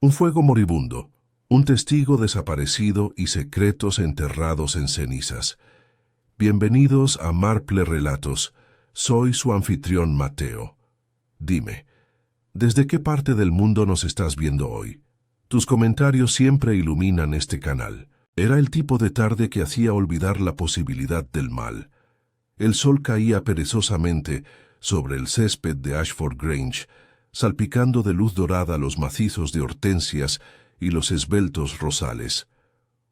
Un fuego moribundo, un testigo desaparecido y secretos enterrados en cenizas. Bienvenidos a Marple Relatos. Soy su anfitrión Mateo. Dime, ¿desde qué parte del mundo nos estás viendo hoy? Tus comentarios siempre iluminan este canal. Era el tipo de tarde que hacía olvidar la posibilidad del mal. El sol caía perezosamente sobre el césped de Ashford Grange, salpicando de luz dorada los macizos de hortensias y los esbeltos rosales.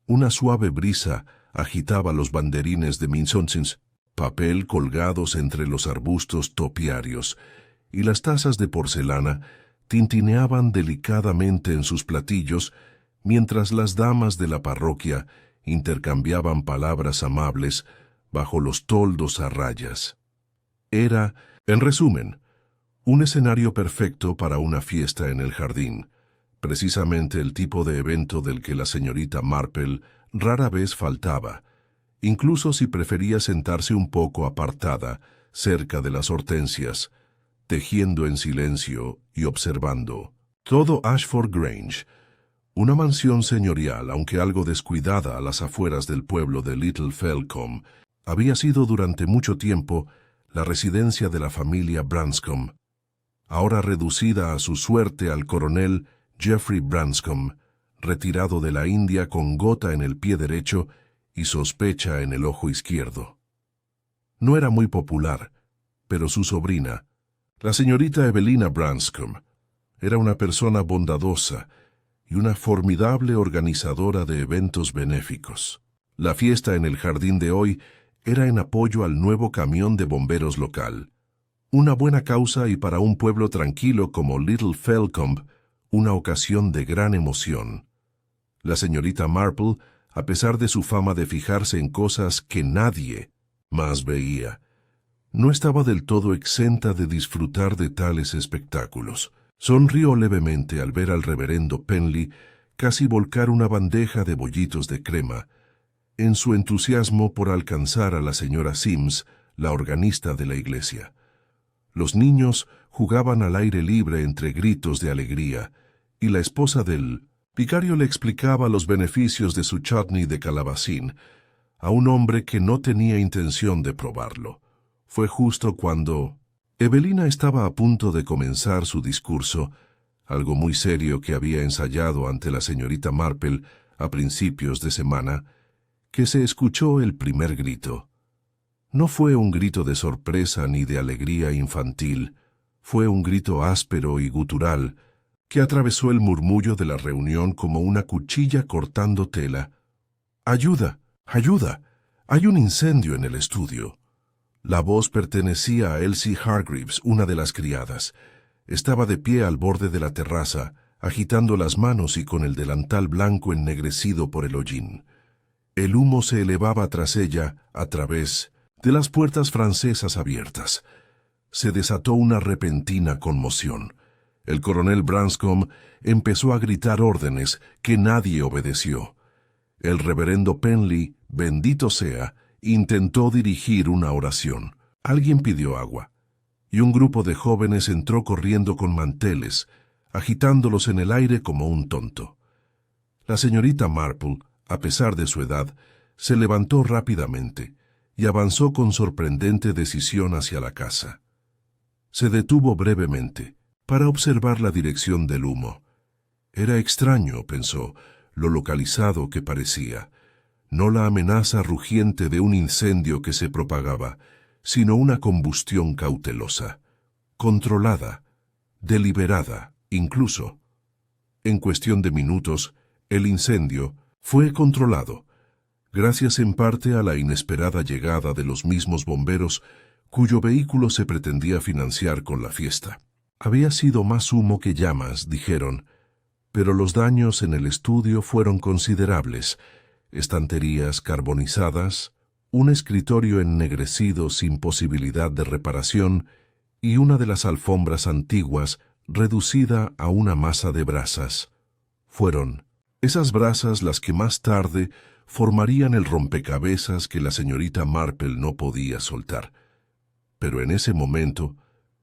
Una suave brisa agitaba los banderines de Minsonsins, papel colgados entre los arbustos topiarios, y las tazas de porcelana tintineaban delicadamente en sus platillos, mientras las damas de la parroquia intercambiaban palabras amables bajo los toldos a rayas. Era, en resumen, un escenario perfecto para una fiesta en el jardín, precisamente el tipo de evento del que la señorita Marple rara vez faltaba, incluso si prefería sentarse un poco apartada, cerca de las hortensias, tejiendo en silencio y observando. Todo Ashford Grange, una mansión señorial, aunque algo descuidada a las afueras del pueblo de Little Felcombe, había sido durante mucho tiempo la residencia de la familia Branscombe, ahora reducida a su suerte al coronel Geoffrey Branscombe, retirado de la India con gota en el pie derecho y sospecha en el ojo izquierdo. No era muy popular, pero su sobrina, la señorita Evelina Branscombe, era una persona bondadosa y una formidable organizadora de eventos benéficos. La fiesta en el jardín de hoy era en apoyo al nuevo camión de bomberos local. Una buena causa y para un pueblo tranquilo como Little Felcombe, una ocasión de gran emoción. La señorita Marple, a pesar de su fama de fijarse en cosas que nadie más veía, no estaba del todo exenta de disfrutar de tales espectáculos. Sonrió levemente al ver al reverendo Penley casi volcar una bandeja de bollitos de crema, en su entusiasmo por alcanzar a la señora Sims, la organista de la iglesia. Los niños jugaban al aire libre entre gritos de alegría, y la esposa del vicario le explicaba los beneficios de su chutney de calabacín a un hombre que no tenía intención de probarlo. Fue justo cuando Evelina estaba a punto de comenzar su discurso, algo muy serio que había ensayado ante la señorita Marple a principios de semana, que se escuchó el primer grito. No fue un grito de sorpresa ni de alegría infantil, fue un grito áspero y gutural que atravesó el murmullo de la reunión como una cuchilla cortando tela. ¡Ayuda! ¡Ayuda! ¡Hay un incendio en el estudio! La voz pertenecía a Elsie Hargreaves, una de las criadas. Estaba de pie al borde de la terraza, agitando las manos y con el delantal blanco ennegrecido por el hollín. El humo se elevaba tras ella a través de las puertas francesas abiertas. Se desató una repentina conmoción. El coronel Branscombe empezó a gritar órdenes que nadie obedeció. El reverendo Penley, bendito sea, intentó dirigir una oración. Alguien pidió agua, y un grupo de jóvenes entró corriendo con manteles, agitándolos en el aire como un tonto. La señorita Marple, a pesar de su edad, se levantó rápidamente y avanzó con sorprendente decisión hacia la casa. Se detuvo brevemente para observar la dirección del humo. Era extraño, pensó, lo localizado que parecía. No la amenaza rugiente de un incendio que se propagaba, sino una combustión cautelosa, controlada, deliberada, incluso. En cuestión de minutos, el incendio fue controlado, gracias en parte a la inesperada llegada de los mismos bomberos cuyo vehículo se pretendía financiar con la fiesta. Había sido más humo que llamas, dijeron, pero los daños en el estudio fueron considerables. Estanterías carbonizadas, un escritorio ennegrecido sin posibilidad de reparación y una de las alfombras antiguas reducida a una masa de brasas. Fueron esas brasas las que más tarde formarían el rompecabezas que la señorita Marple no podía soltar. Pero en ese momento,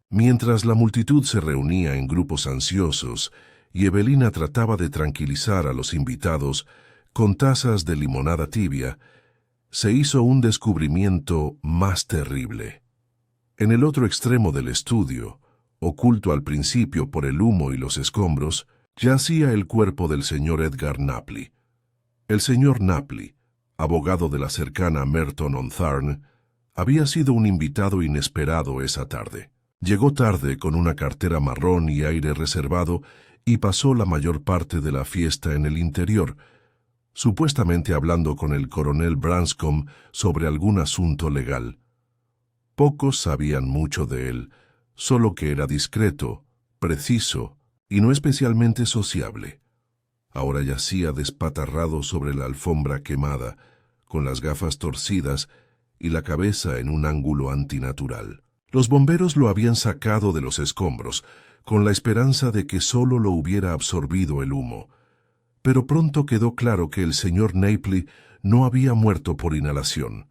mientras la multitud se reunía en grupos ansiosos y Evelina trataba de tranquilizar a los invitados con tazas de limonada tibia, se hizo un descubrimiento más terrible. En el otro extremo del estudio, oculto al principio por el humo y los escombros, yacía el cuerpo del señor Edgar Napley. El señor Napley, abogado de la cercana Merton-on-Thurn, había sido un invitado inesperado esa tarde. Llegó tarde con una cartera marrón y aire reservado y pasó la mayor parte de la fiesta en el interior, supuestamente hablando con el coronel Branscombe sobre algún asunto legal. Pocos sabían mucho de él, solo que era discreto, preciso y no especialmente sociable. Ahora yacía despatarrado sobre la alfombra quemada, con las gafas torcidas y la cabeza en un ángulo antinatural. Los bomberos lo habían sacado de los escombros, con la esperanza de que solo lo hubiera absorbido el humo. Pero pronto quedó claro que el señor Napley no había muerto por inhalación.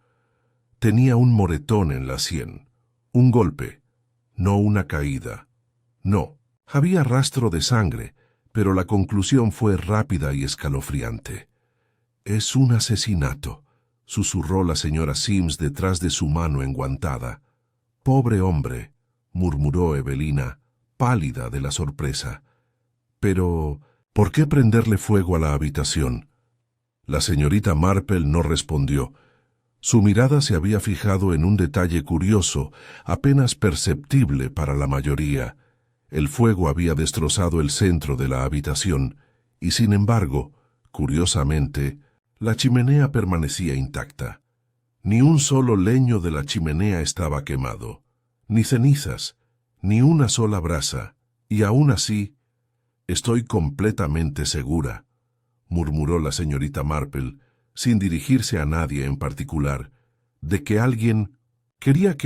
Tenía un moretón en la sien, un golpe, no una caída. No, había rastro de sangre, pero la conclusión fue rápida y escalofriante. «Es un asesinato», susurró la señora Sims detrás de su mano enguantada. «Pobre hombre», murmuró Evelina, pálida de la sorpresa. «Pero, ¿por qué prenderle fuego a la habitación?» La señorita Marple no respondió. Su mirada se había fijado en un detalle curioso, apenas perceptible para la mayoría. El fuego había destrozado el centro de la habitación, y sin embargo, curiosamente, la chimenea permanecía intacta. Ni un solo leño de la chimenea estaba quemado, ni cenizas, ni una sola brasa, y aún así, «Estoy completamente segura», murmuró la señorita Marple, sin dirigirse a nadie en particular, «de que alguien quería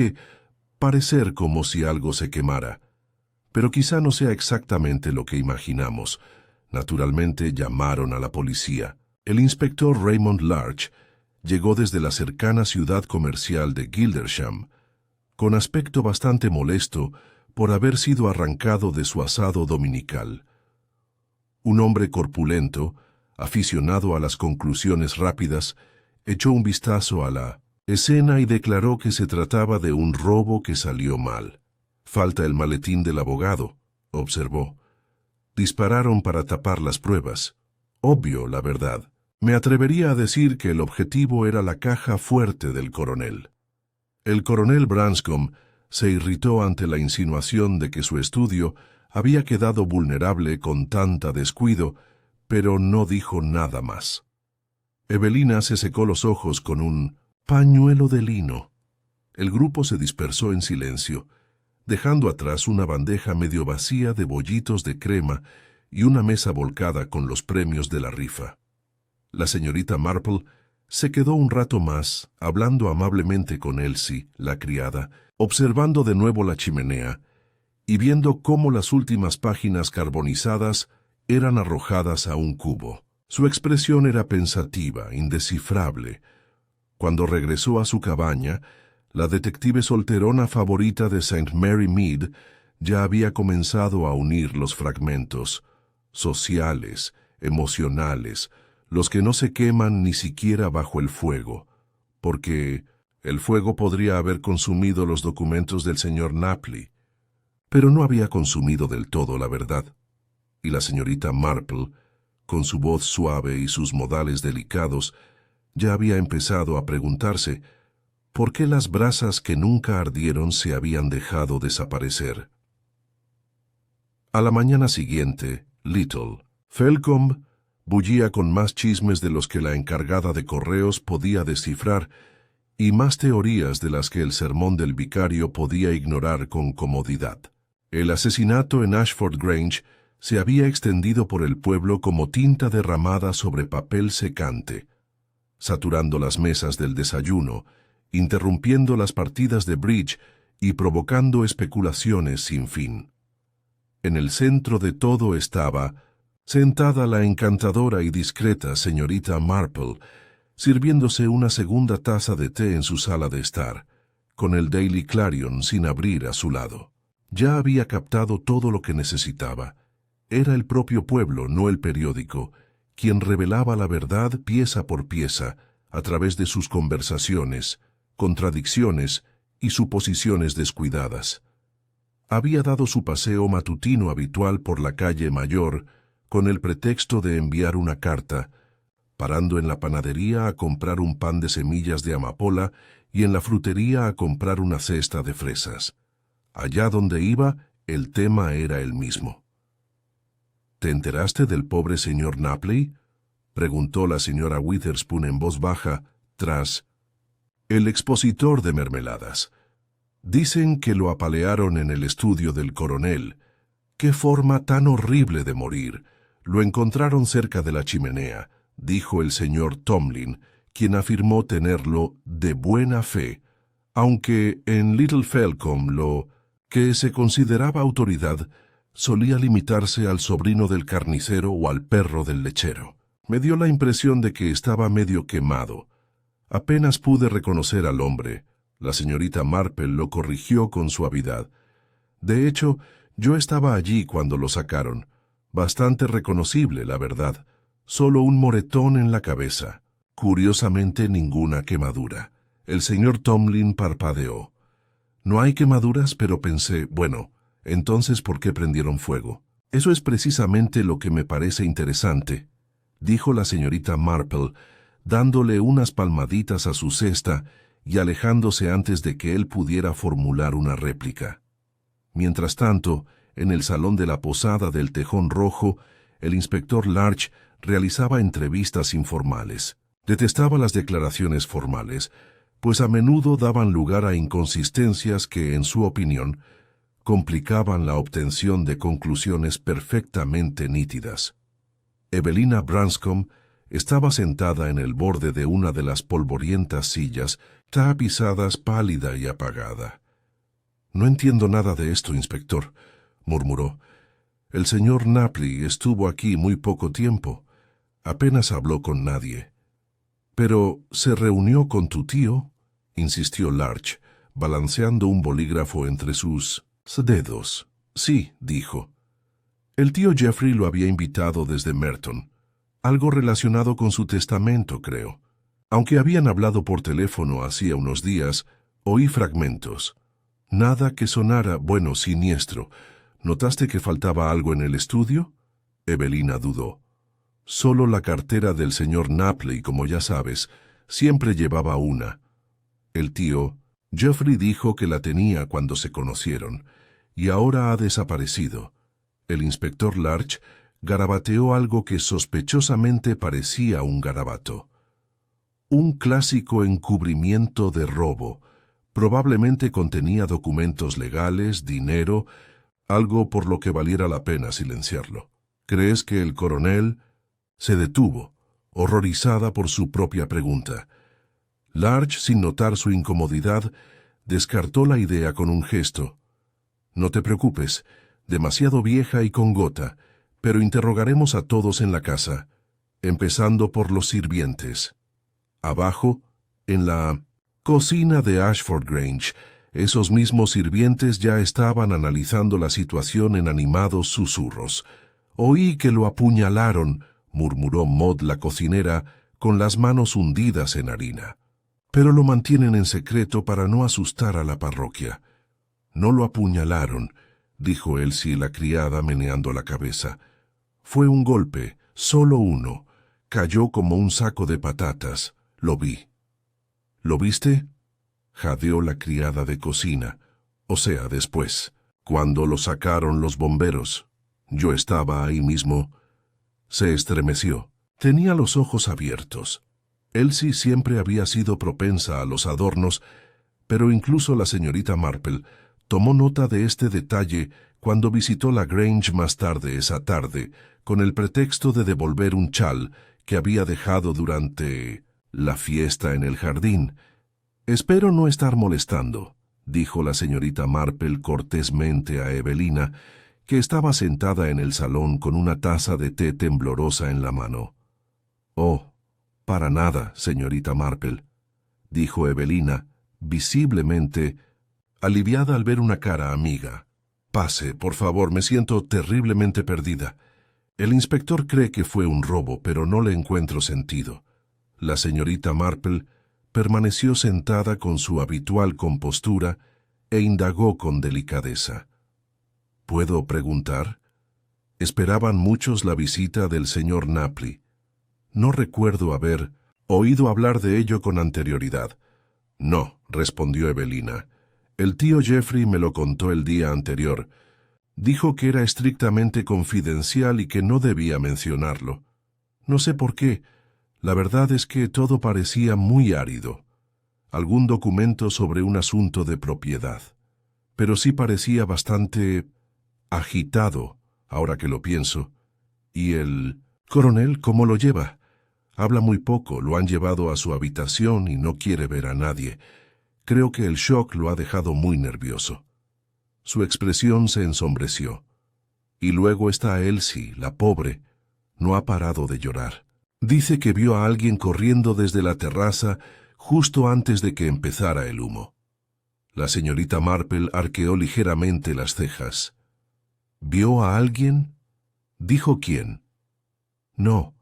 parecer como si algo se quemara. Pero quizá no sea exactamente lo que imaginamos. Naturalmente llamaron a la policía. El inspector Raymond Larch llegó desde la cercana ciudad comercial de Gildersham, con aspecto bastante molesto por haber sido arrancado de su asado dominical. Un hombre corpulento, aficionado a las conclusiones rápidas, echó un vistazo a la escena y declaró que se trataba de un robo que salió mal. «Falta el maletín del abogado», observó. «Dispararon para tapar las pruebas. Obvio, la verdad. Me atrevería a decir que el objetivo era la caja fuerte del coronel». El coronel Branscombe se irritó ante la insinuación de que su estudio había quedado vulnerable con tanta descuido, pero no dijo nada más. Evelina se secó los ojos con un pañuelo de lino. El grupo se dispersó en silencio, dejando atrás una bandeja medio vacía de bollitos de crema y una mesa volcada con los premios de la rifa. La señorita Marple se quedó un rato más, hablando amablemente con Elsie, la criada, observando de nuevo la chimenea y viendo cómo las últimas páginas carbonizadas eran arrojadas a un cubo. Su expresión era pensativa, indescifrable. Cuando regresó a su cabaña, la detective solterona favorita de St. Mary Mead ya había comenzado a unir los fragmentos, sociales, emocionales, los que no se queman ni siquiera bajo el fuego, porque el fuego podría haber consumido los documentos del señor Napley, pero no había consumido del todo la verdad. Y la señorita Marple, con su voz suave y sus modales delicados, ya había empezado a preguntarse por qué las brasas que nunca ardieron se habían dejado desaparecer. A la mañana siguiente, Little, Felcombe, bullía con más chismes de los que la encargada de correos podía descifrar y más teorías de las que el sermón del vicario podía ignorar con comodidad. El asesinato en Ashford Grange se había extendido por el pueblo como tinta derramada sobre papel secante, saturando las mesas del desayuno, interrumpiendo las partidas de bridge y provocando especulaciones sin fin. En el centro de todo estaba, sentada la encantadora y discreta señorita Marple, sirviéndose una segunda taza de té en su sala de estar, con el Daily Clarion sin abrir a su lado. Ya había captado todo lo que necesitaba, Era el propio pueblo, no el periódico, quien revelaba la verdad pieza por pieza a través de sus conversaciones, contradicciones y suposiciones descuidadas. Había dado su paseo matutino habitual por la calle Mayor con el pretexto de enviar una carta, parando en la panadería a comprar un pan de semillas de amapola y en la frutería a comprar una cesta de fresas. Allá donde iba, el tema era el mismo. ¿Te enteraste del pobre señor Napley?, preguntó la señora Witherspoon en voz baja, tras el expositor de mermeladas. Dicen que lo apalearon en el estudio del coronel. ¡Qué forma tan horrible de morir! Lo encontraron cerca de la chimenea, dijo el señor Tomlin, quien afirmó tenerlo de buena fe, aunque en Little Felcombe lo que se consideraba autoridad solía limitarse al sobrino del carnicero o al perro del lechero. Me dio la impresión de que estaba medio quemado. Apenas pude reconocer al hombre. La señorita Marple lo corrigió con suavidad. De hecho, yo estaba allí cuando lo sacaron. Bastante reconocible, la verdad. Solo un moretón en la cabeza. Curiosamente, ninguna quemadura. El señor Tomlin parpadeó. No hay quemaduras, pero pensé, bueno, entonces ¿por qué prendieron fuego? Eso es precisamente lo que me parece interesante, dijo la señorita Marple, dándole unas palmaditas a su cesta y alejándose antes de que él pudiera formular una réplica. Mientras tanto, en el salón de la posada del Tejón Rojo, el inspector Larch realizaba entrevistas informales. Detestaba las declaraciones formales, pues a menudo daban lugar a inconsistencias que, en su opinión, complicaban la obtención de conclusiones perfectamente nítidas. Evelina Branscombe estaba sentada en el borde de una de las polvorientas sillas, tapizadas, pálida y apagada. «No entiendo nada de esto, inspector», murmuró. «El señor Napley estuvo aquí muy poco tiempo. Apenas habló con nadie». «¿Pero se reunió con tu tío?», insistió Larch, balanceando un bolígrafo entre sus dedos. «Sí», dijo. «El tío Jeffrey lo había invitado desde Merton. Algo relacionado con su testamento, creo. Aunque habían hablado por teléfono hacía unos días, oí fragmentos. Nada que sonara, bueno, siniestro. ¿Notaste que faltaba algo en el estudio?». Evelina dudó. «Solo la cartera del señor Napley, como ya sabes. Siempre llevaba una. El tío Jeffrey dijo que la tenía cuando se conocieron, y ahora ha desaparecido». El inspector Larch garabateó algo que sospechosamente parecía un garabato. Un clásico encubrimiento de robo. Probablemente contenía documentos legales, dinero, algo por lo que valiera la pena silenciarlo. ¿Crees que el coronel...?» Se detuvo, horrorizada por su propia pregunta. Larch, sin notar su incomodidad, descartó la idea con un gesto. «No te preocupes, demasiado vieja y con gota, pero interrogaremos a todos en la casa, empezando por los sirvientes». Abajo, en la cocina de Ashford Grange, esos mismos sirvientes ya estaban analizando la situación en animados susurros. «Oí que lo apuñalaron», murmuró Maud la cocinera, con las manos hundidas en harina. «Pero lo mantienen en secreto para no asustar a la parroquia». «No lo apuñalaron», dijo Elsie la criada meneando la cabeza. «Fue un golpe, solo uno. Cayó como un saco de patatas. Lo vi». «¿Lo viste?», jadeó la criada de cocina. «O sea, después, cuando lo sacaron los bomberos. Yo estaba ahí mismo». Se estremeció. Tenía los ojos abiertos. Elsie siempre había sido propensa a los adornos, pero incluso la señorita Marple tomó nota de este detalle cuando visitó la Grange más tarde esa tarde, con el pretexto de devolver un chal que había dejado durante la fiesta en el jardín. «Espero no estar molestando», dijo la señorita Marple cortésmente a Evelina, que estaba sentada en el salón con una taza de té temblorosa en la mano. «Oh, para nada, señorita Marple», dijo Evelina, visiblemente aliviada al ver una cara amiga. Pase, por favor, me siento terriblemente perdida. El inspector cree que fue un robo, pero no le encuentro sentido. La señorita Marple permaneció sentada con su habitual compostura e indagó con delicadeza. ¿Puedo preguntar? Esperaban muchos la visita del señor Napoli. No recuerdo haber oído hablar de ello con anterioridad. No, respondió Evelina. El tío Jeffrey me lo contó el día anterior. Dijo que era estrictamente confidencial y que no debía mencionarlo. No sé por qué. La verdad es que todo parecía muy árido. Algún documento sobre un asunto de propiedad. Pero sí parecía bastante agitado, ahora que lo pienso. ¿Y el coronel cómo lo lleva? Habla muy poco, lo han llevado a su habitación y no quiere ver a nadie. Creo que el shock lo ha dejado muy nervioso. Su expresión se ensombreció. Y luego está Elsie, la pobre. No ha parado de llorar. Dice que vio a alguien corriendo desde la terraza justo antes de que empezara el humo. La señorita Marple arqueó ligeramente las cejas. ¿Vio a alguien? ¿Dijo quién? No,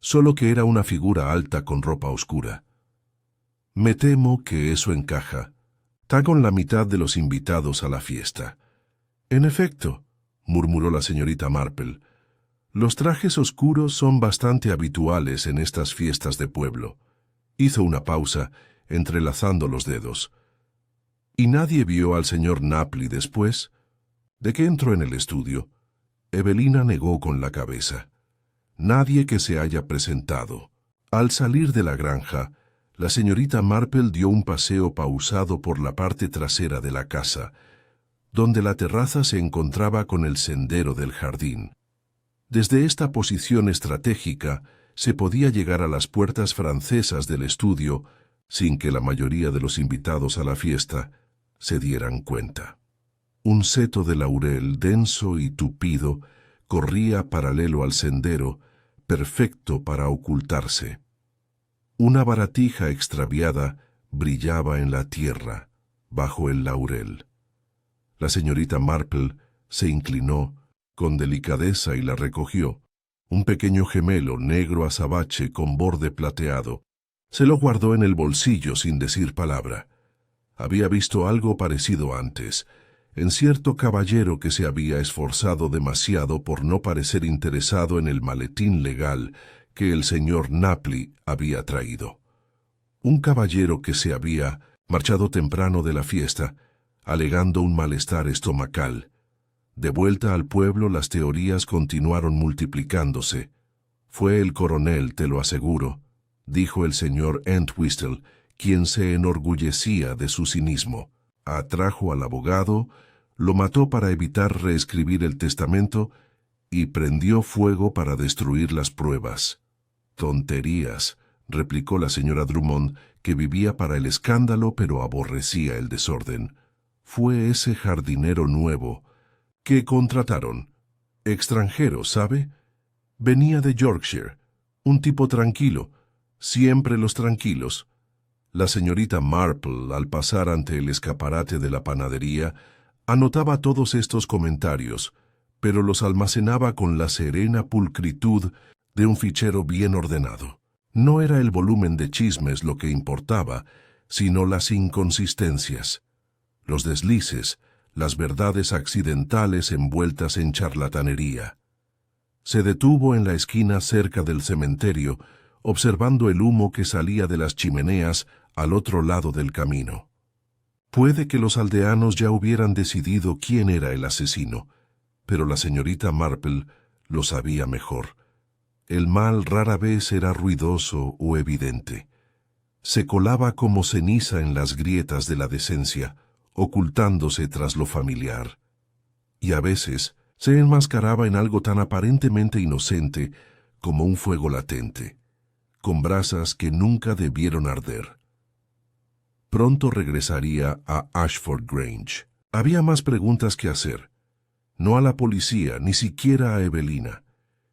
solo que era una figura alta con ropa oscura. Me temo que eso encaja. Está con la mitad de los invitados a la fiesta. En efecto, murmuró la señorita Marple, los trajes oscuros son bastante habituales en estas fiestas de pueblo. Hizo una pausa, entrelazando los dedos. ¿Y nadie vio al señor Napoli después? ¿De qué entró en el estudio? Evelina negó con la cabeza. Nadie que se haya presentado. Al salir de la granja, la señorita Marple dio un paseo pausado por la parte trasera de la casa, donde la terraza se encontraba con el sendero del jardín. Desde esta posición estratégica se podía llegar a las puertas francesas del estudio sin que la mayoría de los invitados a la fiesta se dieran cuenta. Un seto de laurel denso y tupido corría paralelo al sendero, perfecto para ocultarse. Una baratija extraviada brillaba en la tierra, bajo el laurel. La señorita Marple se inclinó con delicadeza y la recogió. Un pequeño gemelo negro azabache con borde plateado. Se lo guardó en el bolsillo sin decir palabra. Había visto algo parecido antes, en cierto caballero que se había esforzado demasiado por no parecer interesado en el maletín legal que el señor Napoli había traído. Un caballero que se había marchado temprano de la fiesta, alegando un malestar estomacal. De vuelta al pueblo, las teorías continuaron multiplicándose. Fue el coronel, te lo aseguro, dijo el señor Entwistle, quien se enorgullecía de su cinismo. Atrajo al abogado, lo mató para evitar reescribir el testamento y prendió fuego para destruir las pruebas. Tonterías, replicó la señora Drummond, que vivía para el escándalo pero aborrecía el desorden. Fue ese jardinero nuevo que contrataron. Extranjero, ¿sabe? Venía de Yorkshire, un tipo tranquilo, siempre los tranquilos. La señorita Marple, al pasar ante el escaparate de la panadería, anotaba todos estos comentarios, pero los almacenaba con la serena pulcritud de un fichero bien ordenado. No era el volumen de chismes lo que importaba, sino las inconsistencias, los deslices, las verdades accidentales envueltas en charlatanería. Se detuvo en la esquina cerca del cementerio, observando el humo que salía de las chimeneas al otro lado del camino. Puede que los aldeanos ya hubieran decidido quién era el asesino, pero la señorita Marple lo sabía mejor. El mal rara vez era ruidoso o evidente. Se colaba como ceniza en las grietas de la decencia, ocultándose tras lo familiar. Y a veces se enmascaraba en algo tan aparentemente inocente como un fuego latente, con brasas que nunca debieron arder. Pronto regresaría a Ashford Grange. Había más preguntas que hacer. No a la policía, ni siquiera a Evelina,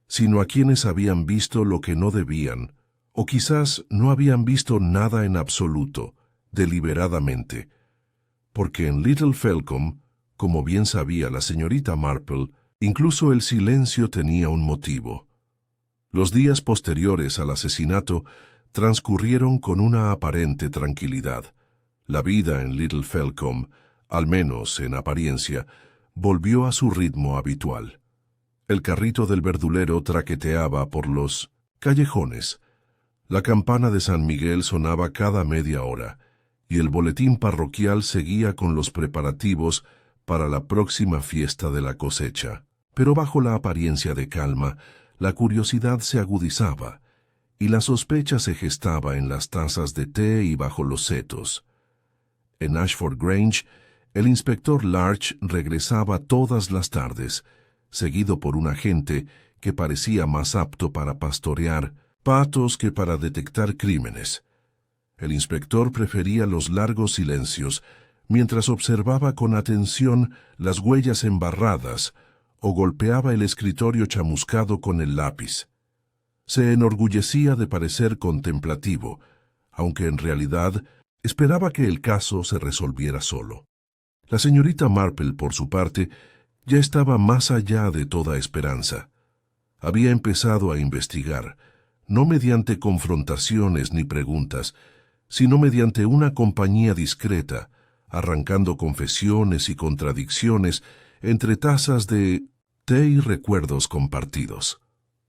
sino a quienes habían visto lo que no debían, o quizás no habían visto nada en absoluto, deliberadamente, porque en Little Felcombe Como bien sabía la señorita Marple, incluso el silencio tenía un motivo. Los días posteriores al asesinato transcurrieron con una aparente tranquilidad. La vida en Little Felcombe, al menos en apariencia, volvió a su ritmo habitual. El carrito del verdulero traqueteaba por los callejones. La campana de San Miguel sonaba cada media hora, y el boletín parroquial seguía con los preparativos para la próxima fiesta de la cosecha. Pero bajo la apariencia de calma, la curiosidad se agudizaba, y la sospecha se gestaba en las tazas de té y bajo los setos. En Ashford Grange, el inspector Larch regresaba todas las tardes, seguido por un agente que parecía más apto para pastorear patos que para detectar crímenes. El inspector prefería los largos silencios, mientras observaba con atención las huellas embarradas o golpeaba el escritorio chamuscado con el lápiz. Se enorgullecía de parecer contemplativo, aunque en realidad esperaba que el caso se resolviera solo. La señorita Marple, por su parte, ya estaba más allá de toda esperanza. Había empezado a investigar, no mediante confrontaciones ni preguntas, sino mediante una compañía discreta, arrancando confesiones y contradicciones entre tazas de té y recuerdos compartidos.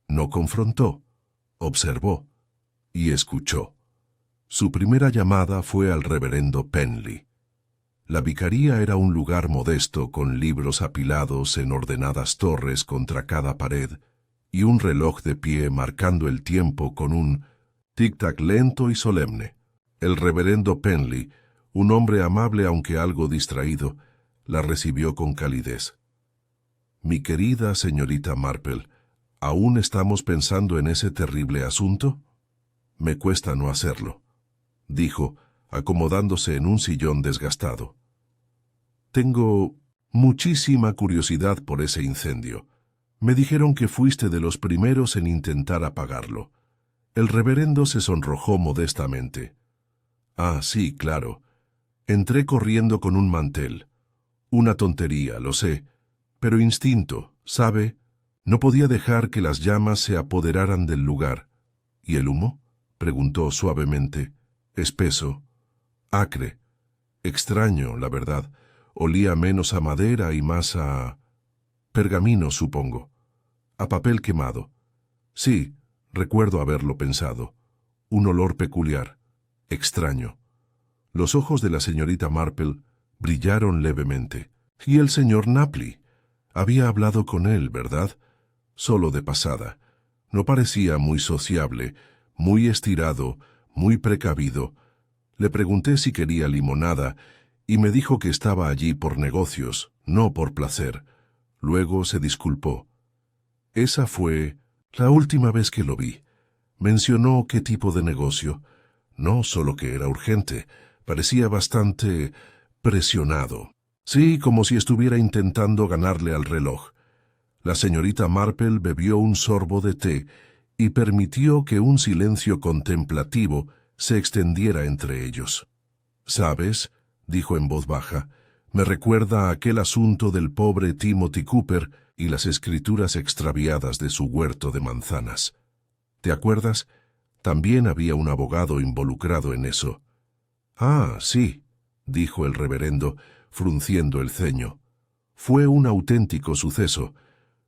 No confrontó, observó y escuchó. Su primera llamada fue al reverendo Penley. La vicaría era un lugar modesto con libros apilados en ordenadas torres contra cada pared y un reloj de pie marcando el tiempo con un tic-tac lento y solemne. El reverendo Penley, un hombre amable aunque algo distraído, la recibió con calidez. «Mi querida señorita Marple, ¿aún estamos pensando en ese terrible asunto?» «Me cuesta no hacerlo», dijo, acomodándose en un sillón desgastado. «Tengo muchísima curiosidad por ese incendio. Me dijeron que fuiste de los primeros en intentar apagarlo». El reverendo se sonrojó modestamente. «Ah, sí, claro. Entré corriendo con un mantel. Una tontería, lo sé, pero instinto, ¿sabe? No podía dejar que las llamas se apoderaran del lugar». «¿Y el humo?», preguntó suavemente. «Espeso, acre, extraño, la verdad. Olía menos a madera y más a pergamino, supongo. A papel quemado. Sí, recuerdo haberlo pensado. Un olor peculiar, extraño». Los ojos de la señorita Marple brillaron levemente. «¿Y el señor Knapley? Había hablado con él, ¿verdad?» «Solo de pasada. No parecía muy sociable, muy estirado, muy precavido. Le pregunté si quería limonada y me dijo que estaba allí por negocios, no por placer. Luego se disculpó. Esa fue la última vez que lo vi. Mencionó qué tipo de negocio. No solo que era urgente, parecía bastante presionado. Sí, como si estuviera intentando ganarle al reloj». La señorita Marple bebió un sorbo de té y permitió que un silencio contemplativo se extendiera entre ellos. «¿Sabes?», dijo en voz baja, «me recuerda a aquel asunto del pobre Timothy Cooper y las escrituras extraviadas de su huerto de manzanas. ¿Te acuerdas? También había un abogado involucrado en eso». «Ah, sí», dijo el reverendo, frunciendo el ceño. «Fue un auténtico suceso.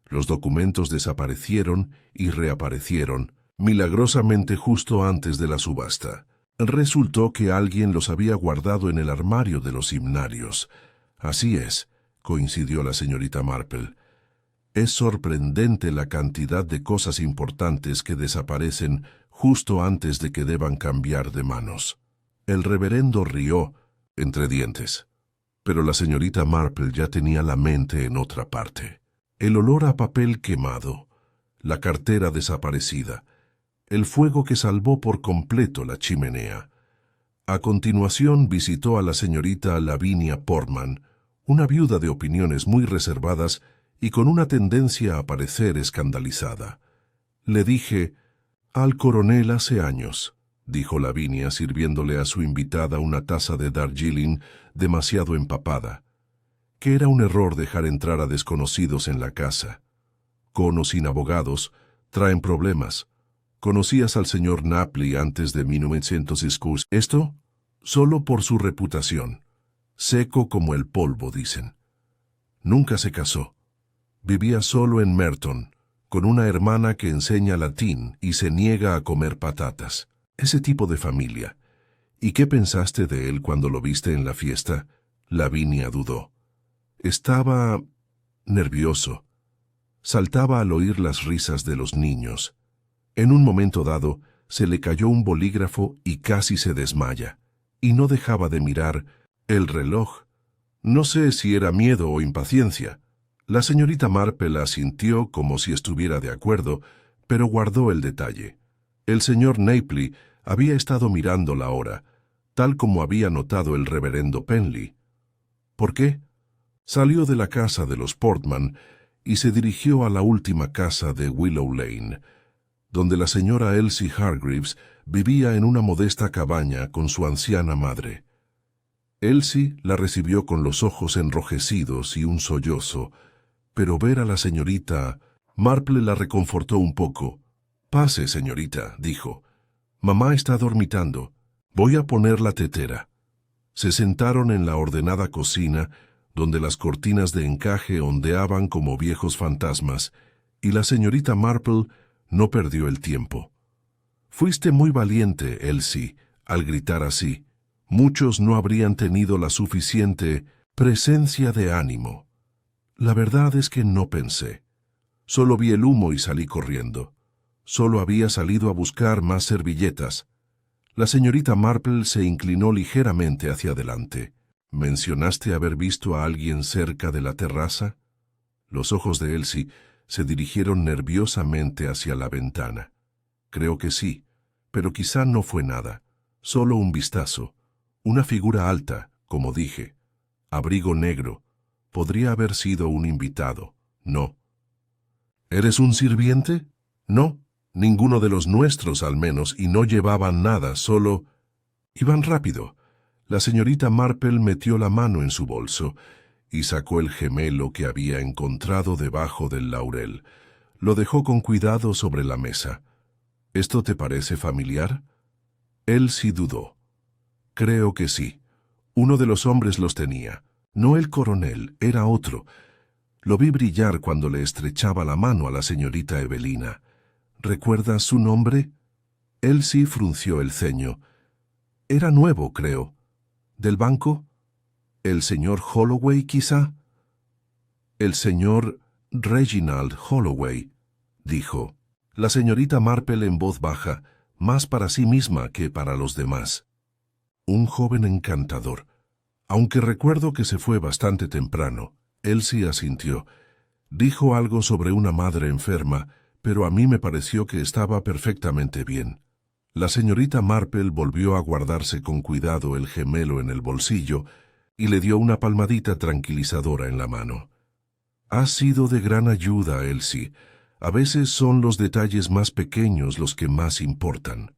Los documentos desaparecieron y reaparecieron, milagrosamente justo antes de la subasta. Resultó que alguien los había guardado en el armario de los himnarios». «Así es», coincidió la señorita Marple. «Es sorprendente la cantidad de cosas importantes que desaparecen justo antes de que deban cambiar de manos». El reverendo rió entre dientes, pero la señorita Marple ya tenía la mente en otra parte. El olor a papel quemado, la cartera desaparecida, el fuego que salvó por completo la chimenea. A continuación visitó a la señorita Lavinia Portman, una viuda de opiniones muy reservadas y con una tendencia a parecer escandalizada. «Le dije, al coronel hace años», dijo Lavinia sirviéndole a su invitada una taza de Darjeeling demasiado empapada, que era un error dejar entrar a desconocidos en la casa. Con o sin abogados, traen problemas. ¿Conocías al señor Napley antes de 1914? Esto, solo por su reputación. Seco como el polvo, dicen. Nunca se casó. Vivía solo en Merton, con una hermana que enseña latín y se niega a comer patatas. Ese tipo de familia. ¿Y qué pensaste de él cuando lo viste en la fiesta? Lavinia dudó. Estaba nervioso. Saltaba al oír las risas de los niños. En un momento dado, se le cayó un bolígrafo y casi se desmaya. Y no dejaba de mirar el reloj. No sé si era miedo o impaciencia. La señorita Marple asintió como si estuviera de acuerdo, pero guardó el detalle. El señor Napley había estado mirando la hora, tal como había notado el reverendo Penley. ¿Por qué? Salió de la casa de los Portman y se dirigió a la última casa de Willow Lane, donde la señora Elsie Hargreaves vivía en una modesta cabaña con su anciana madre. Elsie la recibió con los ojos enrojecidos y un sollozo, pero ver a la señorita Marple la reconfortó un poco. «Pase, señorita», dijo. «Mamá está dormitando. Voy a poner la tetera». Se sentaron en la ordenada cocina, donde las cortinas de encaje ondeaban como viejos fantasmas, y la señorita Marple no perdió el tiempo. «Fuiste muy valiente, Elsie, al gritar así. Muchos no habrían tenido la suficiente presencia de ánimo». «La verdad es que no pensé. Solo vi el humo y salí corriendo. Solo había salido a buscar más servilletas». La señorita Marple se inclinó ligeramente hacia adelante. «¿Mencionaste haber visto a alguien cerca de la terraza?» Los ojos de Elsie se dirigieron nerviosamente hacia la ventana. «Creo que sí, pero quizá no fue nada. Solo un vistazo. Una figura alta, como dije. Abrigo negro. Podría haber sido un invitado. No». «¿Eres un sirviente?» «No, ninguno de los nuestros al menos, y no llevaban nada, solo...» Iban rápido. La señorita Marple metió la mano en su bolso y sacó el gemelo que había encontrado debajo del laurel. Lo dejó con cuidado sobre la mesa. «¿Esto te parece familiar?» Elsie dudó. «Creo que sí. Uno de los hombres los tenía. No el coronel, era otro. Lo vi brillar cuando le estrechaba la mano a la señorita Evelina. ¿Recuerdas su nombre?» Elsie frunció el ceño. «Era nuevo, creo. ¿Del banco? ¿El señor Holloway, quizá?» «El señor Reginald Holloway», dijo la señorita Marple en voz baja, más para sí misma que para los demás. «Un joven encantador. Aunque recuerdo que se fue bastante temprano». Elsie asintió. «Dijo algo sobre una madre enferma, pero a mí me pareció que estaba perfectamente bien». La señorita Marple volvió a guardarse con cuidado el gemelo en el bolsillo y le dio una palmadita tranquilizadora en la mano. «Has sido de gran ayuda, Elsie. A veces son los detalles más pequeños los que más importan».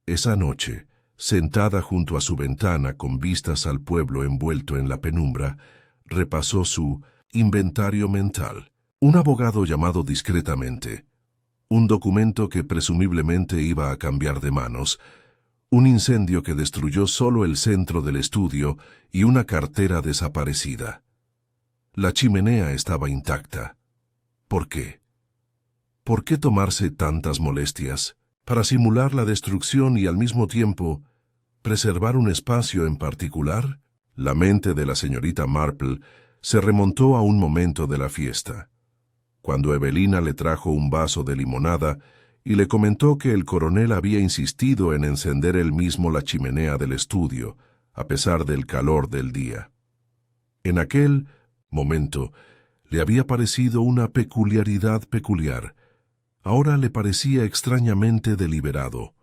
Esa noche, sentada junto a su ventana con vistas al pueblo envuelto en la penumbra, repasó su inventario mental. Un abogado llamado discretamente, un documento que presumiblemente iba a cambiar de manos, un incendio que destruyó solo el centro del estudio y una cartera desaparecida. La chimenea estaba intacta. ¿Por qué? ¿Por qué tomarse tantas molestias? ¿Para simular la destrucción y al mismo tiempo preservar un espacio en particular? La mente de la señorita Marple se remontó a un momento de la fiesta, cuando Evelina le trajo un vaso de limonada y le comentó que el coronel había insistido en encender él mismo la chimenea del estudio, a pesar del calor del día. En aquel momento le había parecido una peculiaridad peculiar. Ahora le parecía extrañamente deliberado,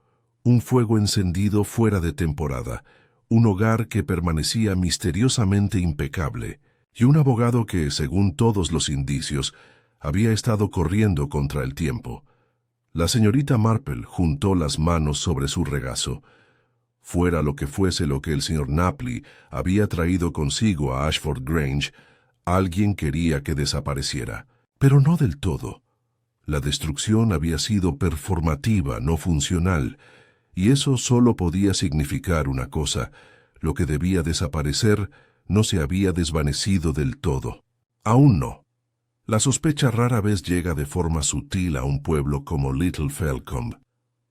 un fuego encendido fuera de temporada, un hogar que permanecía misteriosamente impecable, y un abogado que, según todos los indicios, había estado corriendo contra el tiempo. La señorita Marple juntó las manos sobre su regazo. Fuera lo que fuese lo que el señor Napley había traído consigo a Ashford Grange, Alguien quería que desapareciera, pero no del todo. La destrucción había sido performativa, no funcional, y eso solo podía significar una cosa: lo que debía desaparecer no se había desvanecido del todo. Aún no. La sospecha rara vez llega de forma sutil a un pueblo como Little Felcombe.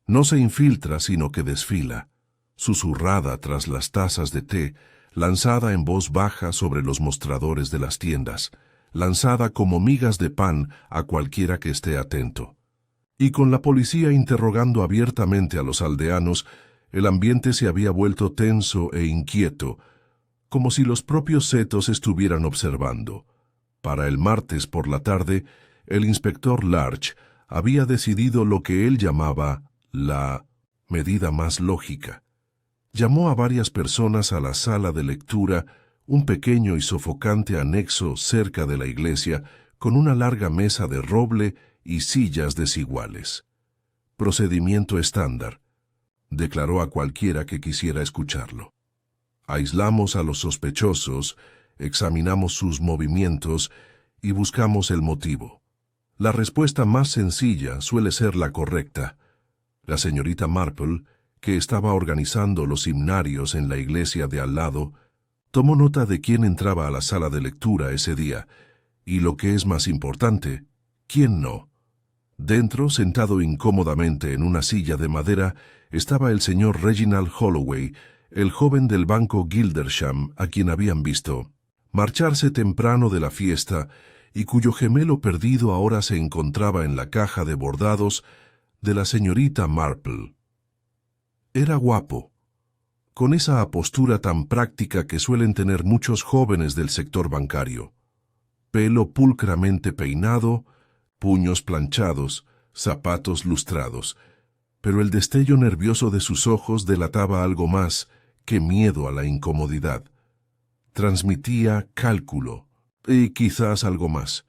No se infiltra, sino que desfila, susurrada tras las tazas de té, lanzada en voz baja sobre los mostradores de las tiendas, lanzada como migas de pan a cualquiera que esté atento. Y con la policía interrogando abiertamente a los aldeanos, el ambiente se había vuelto tenso e inquieto, como si los propios setos estuvieran observando. Para el martes por la tarde, el inspector Larch había decidido lo que él llamaba la medida más lógica. Llamó a varias personas a la sala de lectura, un pequeño y sofocante anexo cerca de la iglesia, con una larga mesa de roble y sillas desiguales. Procedimiento estándar, declaró a cualquiera que quisiera escucharlo. Aislamos a los sospechosos, examinamos sus movimientos y buscamos el motivo. La respuesta más sencilla suele ser la correcta. La señorita Marple, que estaba organizando los himnarios en la iglesia de al lado, tomó nota de quién entraba a la sala de lectura ese día, y lo que es más importante, quién no. Dentro, sentado incómodamente en una silla de madera, estaba el señor Reginald Holloway, el joven del banco Gildersham, a quien habían visto marcharse temprano de la fiesta y cuyo gemelo perdido ahora se encontraba en la caja de bordados de la señorita Marple. Era guapo, con esa apostura tan práctica que suelen tener muchos jóvenes del sector bancario. Pelo pulcramente peinado, puños planchados, zapatos lustrados, pero el destello nervioso de sus ojos delataba algo más que miedo a la incomodidad. Transmitía cálculo, y quizás algo más.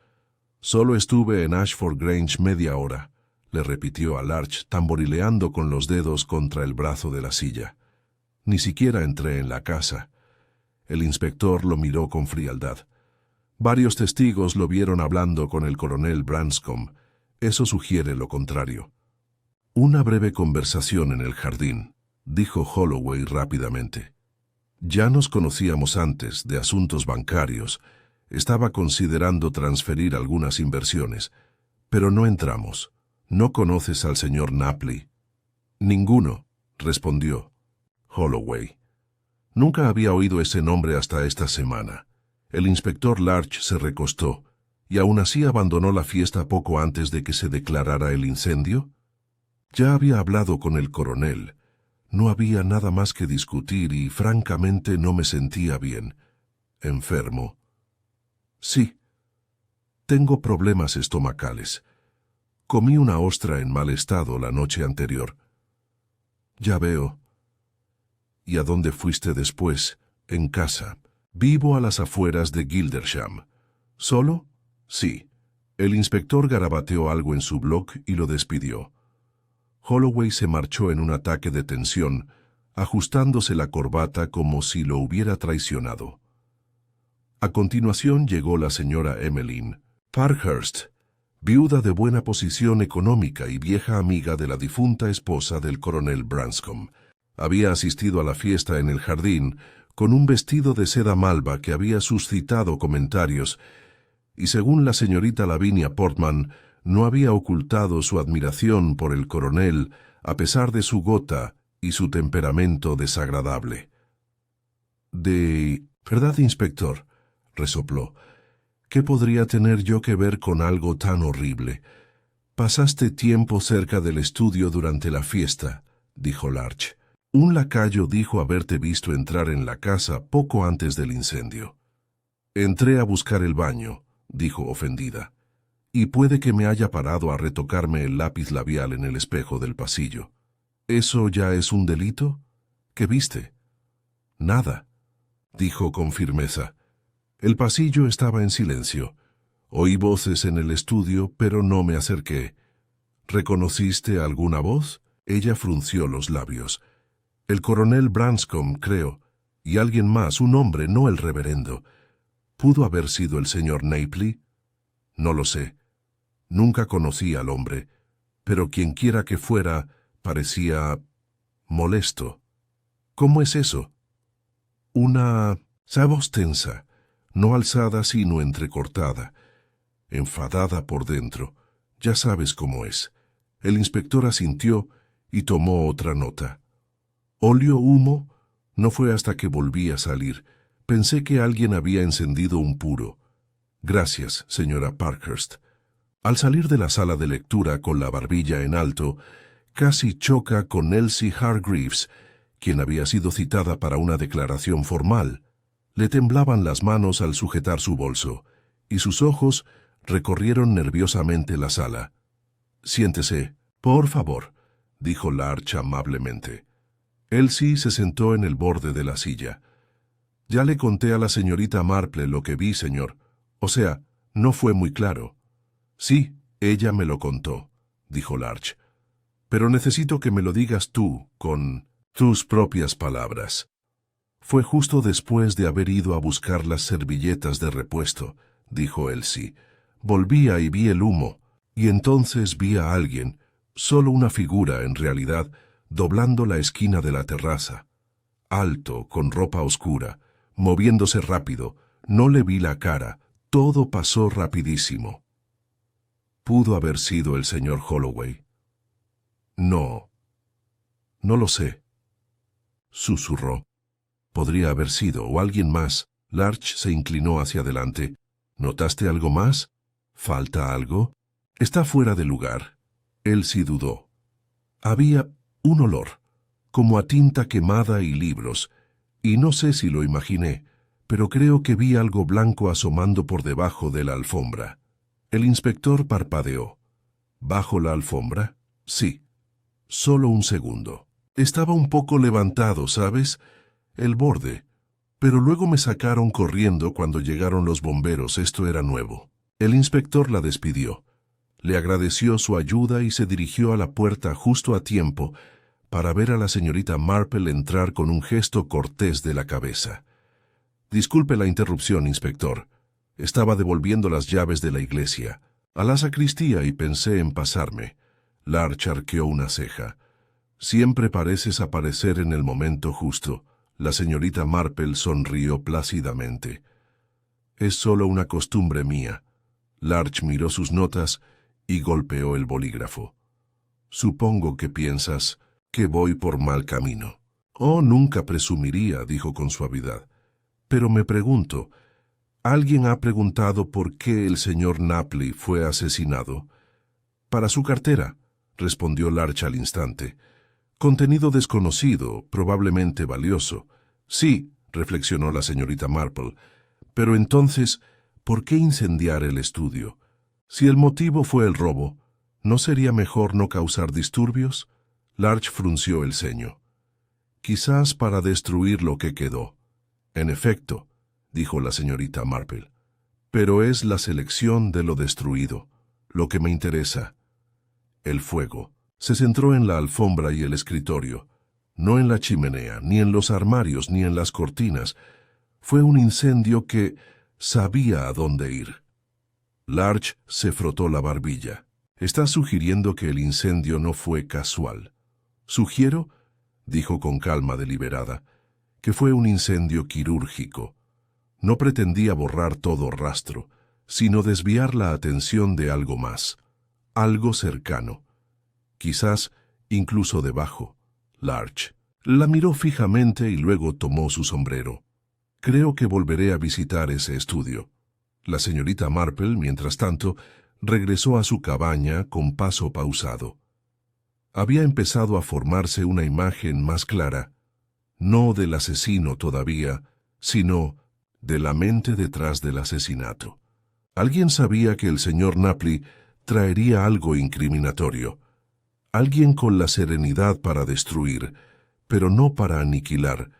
Solo estuve en Ashford Grange media hora, le repitió a Larch, tamborileando con los dedos contra el brazo de la silla. Ni siquiera entré en la casa. El inspector lo miró con frialdad. Varios testigos lo vieron hablando con el coronel Branscombe. Eso sugiere lo contrario. Una breve conversación en el jardín, dijo Holloway rápidamente. Ya nos conocíamos antes, de asuntos bancarios. Estaba considerando transferir algunas inversiones, pero no entramos. ¿No conoces al señor Napley? Ninguno, respondió Holloway. Nunca había oído ese nombre hasta esta semana. El inspector Larch se recostó, y aún así abandonó la fiesta poco antes de que se declarara el incendio. Ya había hablado con el coronel. No había nada más que discutir y, francamente, no me sentía bien. Enfermo. Sí. Tengo problemas estomacales. Comí una ostra en mal estado la noche anterior. Ya veo. ¿Y a dónde fuiste después? En casa. Vivo a las afueras de Gildersham. ¿Solo? Sí. El inspector garabateó algo en su blog y lo despidió. Holloway se marchó en un ataque de tensión, ajustándose la corbata como si lo hubiera traicionado. A continuación llegó la señora Emmeline Parkhurst, viuda de buena posición económica y vieja amiga de la difunta esposa del coronel Branscombe. Había asistido a la fiesta en el jardín con un vestido de seda malva que había suscitado comentarios, y según la señorita Lavinia Portman, no había ocultado su admiración por el coronel a pesar de su gota y su temperamento desagradable. ¿Verdad, inspector?, resopló. ¿Qué podría tener yo que ver con algo tan horrible? Pasaste tiempo cerca del estudio durante la fiesta, dijo Larch. Un lacayo dijo haberte visto entrar en la casa poco antes del incendio. Entré a buscar el baño, dijo ofendida, y puede que me haya parado a retocarme el lápiz labial en el espejo del pasillo. ¿Eso ya es un delito? ¿Qué viste? Nada, dijo con firmeza. El pasillo estaba en silencio. Oí voces en el estudio, pero no me acerqué. ¿Reconociste alguna voz? Ella frunció los labios. El coronel Branscombe, creo, y alguien más, un hombre, no el reverendo. ¿Pudo haber sido el señor Knapley? No lo sé. Nunca conocí al hombre, pero quienquiera que fuera, parecía molesto. ¿Cómo es eso? Una voz tensa, no alzada sino entrecortada, enfadada por dentro. Ya sabes cómo es. El inspector asintió y tomó otra nota. ¿Óleo, humo? No fue hasta que volví a salir. Pensé que alguien había encendido un puro. Gracias, señora Parkhurst. Al salir de la sala de lectura con la barbilla en alto, casi choca con Elsie Hargreaves, quien había sido citada para una declaración formal. Le temblaban las manos al sujetar su bolso, y sus ojos recorrieron nerviosamente la sala. «Siéntese, por favor», dijo Larch amablemente. Elsie se sentó en el borde de la silla. «Ya le conté a la señorita Marple lo que vi, señor. O sea, no fue muy claro». «Sí, ella me lo contó», dijo Larch. «Pero necesito que me lo digas tú, con tus propias palabras». «Fue justo después de haber ido a buscar las servilletas de repuesto», dijo Elsie. «Volvía y vi el humo, y entonces vi a alguien, solo una figura en realidad, doblando la esquina de la terraza. Alto, con ropa oscura, moviéndose rápido. No le vi la cara. Todo pasó rapidísimo». «¿Pudo haber sido el señor Holloway?» «No. No lo sé», susurró. «Podría haber sido, o alguien más». Larch se inclinó hacia adelante. «¿Notaste algo más? ¿Falta algo? Está fuera de lugar». Elsie dudó. Había un olor, como a tinta quemada y libros, y no sé si lo imaginé, pero creo que vi algo blanco asomando por debajo de la alfombra. El inspector parpadeó. ¿Bajo la alfombra? Sí. Solo un segundo. Estaba un poco levantado, ¿sabes? El borde. Pero luego me sacaron corriendo cuando llegaron los bomberos. Esto era nuevo. El inspector la despidió. Le agradeció su ayuda y se dirigió a la puerta justo a tiempo para ver a la señorita Marple entrar con un gesto cortés de la cabeza. «Disculpe la interrupción, inspector. Estaba devolviendo las llaves de la iglesia a la sacristía y pensé en pasarme». Larch arqueó una ceja. «Siempre pareces aparecer en el momento justo». La señorita Marple sonrió plácidamente. «Es solo una costumbre mía». Larch miró sus notas y golpeó el bolígrafo. «Supongo que piensas que voy por mal camino». «Oh, nunca presumiría», dijo con suavidad. «Pero me pregunto, ¿alguien ha preguntado por qué el señor Knapley fue asesinado?» «Para su cartera», respondió Larch al instante. «Contenido desconocido, probablemente valioso». «Sí», reflexionó la señorita Marple, «pero entonces, ¿por qué incendiar el estudio? Si el motivo fue el robo, ¿no sería mejor no causar disturbios?» Larch frunció el ceño. «Quizás para destruir lo que quedó». «En efecto», dijo la señorita Marple, «pero es la selección de lo destruido lo que me interesa». El fuego se centró en la alfombra y el escritorio, no en la chimenea, ni en los armarios, ni en las cortinas. Fue un incendio que sabía a dónde ir. Larch se frotó la barbilla. «Estás sugiriendo que el incendio no fue casual». «Sugiero», dijo con calma deliberada, «que fue un incendio quirúrgico. No pretendía borrar todo rastro, sino desviar la atención de algo más, algo cercano, quizás incluso debajo». Larch la miró fijamente y luego tomó su sombrero. «Creo que volveré a visitar ese estudio». La señorita Marple, mientras tanto, regresó a su cabaña con paso pausado. Había empezado a formarse una imagen más clara, no del asesino todavía, sino de la mente detrás del asesinato. Alguien sabía que el señor Knapley traería algo incriminatorio. Alguien con la serenidad para destruir, pero no para aniquilar,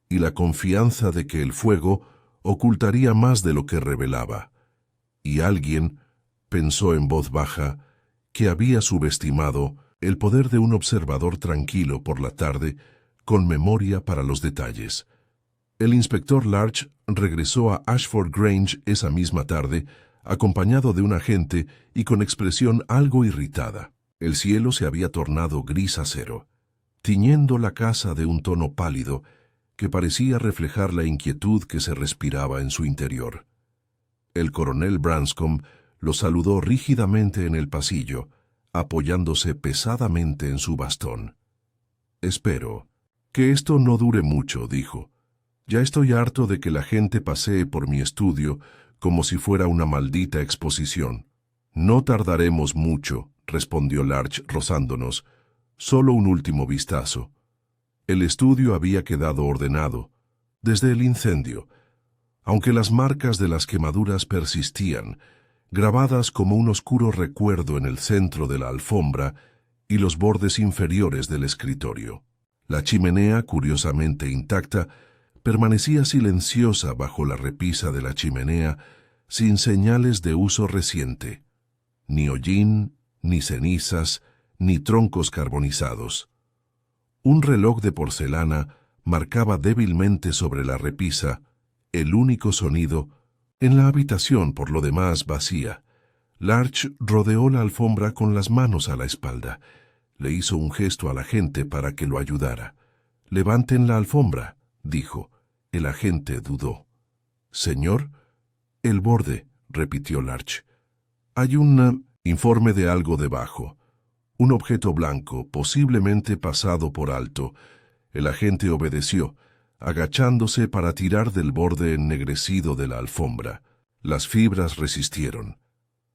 y la confianza de que el fuego ocultaría más de lo que revelaba. Y alguien, pensó en voz baja, que había subestimado el poder de un observador tranquilo por la tarde, con memoria para los detalles. El inspector Larch regresó a Ashford Grange esa misma tarde, acompañado de un agente y con expresión algo irritada. El cielo se había tornado gris acero, tiñendo la casa de un tono pálido que parecía reflejar la inquietud que se respiraba en su interior. El coronel Branscombe lo saludó rígidamente en el pasillo, apoyándose pesadamente en su bastón. «Espero que esto no dure mucho», dijo. «Ya estoy harto de que la gente pasee por mi estudio como si fuera una maldita exposición». «No tardaremos mucho», respondió Larch rozándonos. «Solo un último vistazo». El estudio había quedado ordenado, desde el incendio, aunque las marcas de las quemaduras persistían, grabadas como un oscuro recuerdo en el centro de la alfombra y los bordes inferiores del escritorio. La chimenea, curiosamente intacta, permanecía silenciosa bajo la repisa de la chimenea, sin señales de uso reciente. Ni hollín, ni cenizas, ni troncos carbonizados. Un reloj de porcelana marcaba débilmente sobre la repisa el único sonido en la habitación, por lo demás vacía. Larch rodeó la alfombra con las manos a la espalda. Le hizo un gesto a la gente para que lo ayudara. «Levanten la alfombra», dijo. El agente dudó. «Señor». «El borde», repitió Larch. «Hay un informe de algo debajo. Un objeto blanco, posiblemente pasado por alto». El agente obedeció, agachándose para tirar del borde ennegrecido de la alfombra. Las fibras resistieron.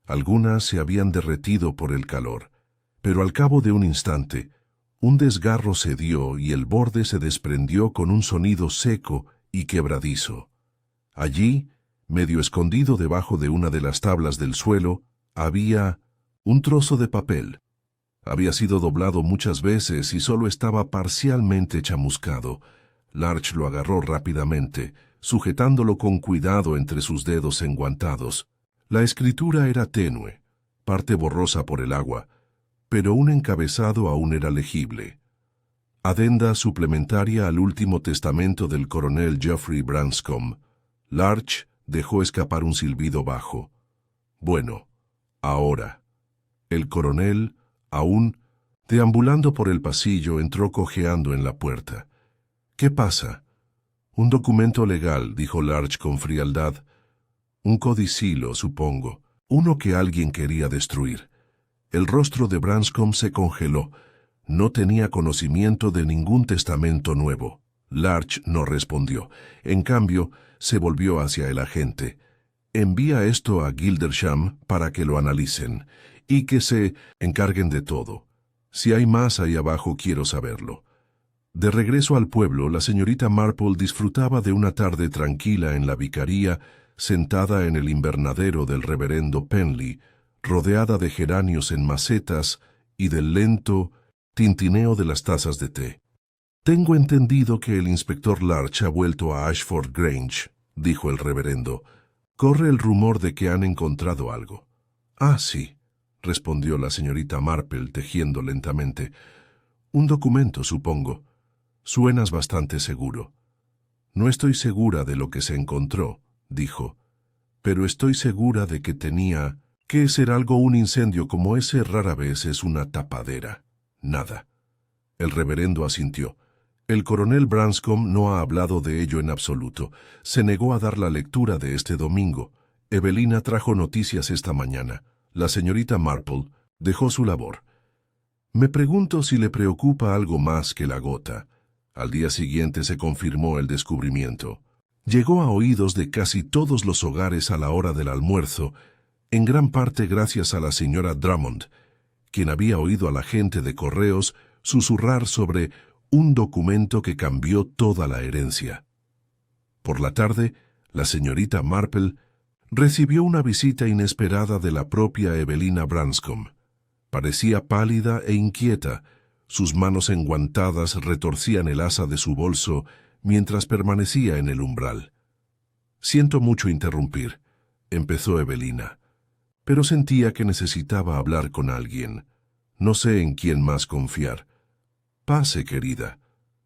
Algunas se habían derretido por el calor, pero al cabo de un instante, un desgarro cedió y el borde se desprendió con un sonido seco y quebradizo. Allí, medio escondido debajo de una de las tablas del suelo, había un trozo de papel. Había sido doblado muchas veces y solo estaba parcialmente chamuscado. Larch lo agarró rápidamente, sujetándolo con cuidado entre sus dedos enguantados. La escritura era tenue, parte borrosa por el agua, pero un encabezado aún era legible. Adenda suplementaria al último testamento del coronel Geoffrey Branscombe. Larch dejó escapar un silbido bajo. «Bueno, ahora». El coronel, aún deambulando por el pasillo, entró cojeando en la puerta. «¿Qué pasa?» «Un documento legal», dijo Larch con frialdad. «Un codicilo, supongo. Uno que alguien quería destruir». El rostro de Branscombe se congeló. No tenía conocimiento de ningún testamento nuevo. Larch no respondió. En cambio, se volvió hacia el agente. «Envía esto a Gildersham para que lo analicen y que se encarguen de todo. Si hay más ahí abajo, quiero saberlo». De regreso al pueblo, la señorita Marple disfrutaba de una tarde tranquila en la vicaría, sentada en el invernadero del reverendo Penley, rodeada de geranios en macetas y del lento tintineo de las tazas de té. «Tengo entendido que el inspector Larch ha vuelto a Ashford Grange», dijo el reverendo. «Corre el rumor de que han encontrado algo». «Ah, sí», respondió la señorita Marple tejiendo lentamente. «Un documento, supongo. Suenas bastante seguro». «No estoy segura de lo que se encontró», dijo, «pero estoy segura de que tenía que ser algo. Un incendio como ese rara vez es una tapadera. Nada». El reverendo asintió. «El coronel Branscombe no ha hablado de ello en absoluto. Se negó a dar la lectura de este domingo. Evelina trajo noticias esta mañana. La señorita Marple dejó su labor. Me pregunto si le preocupa algo más que la gota». Al día siguiente se confirmó el descubrimiento. Llegó a oídos de casi todos los hogares a la hora del almuerzo, en gran parte gracias a la señora Drummond, quien había oído a la gente de correos susurrar sobre un documento que cambió toda la herencia. Por la tarde, la señorita Marple recibió una visita inesperada de la propia Evelina Branscombe. Parecía pálida e inquieta. Sus manos enguantadas retorcían el asa de su bolso mientras permanecía en el umbral. «Siento mucho interrumpir», empezó Evelina, «pero sentía que necesitaba hablar con alguien. No sé en quién más confiar». «Pase, querida»,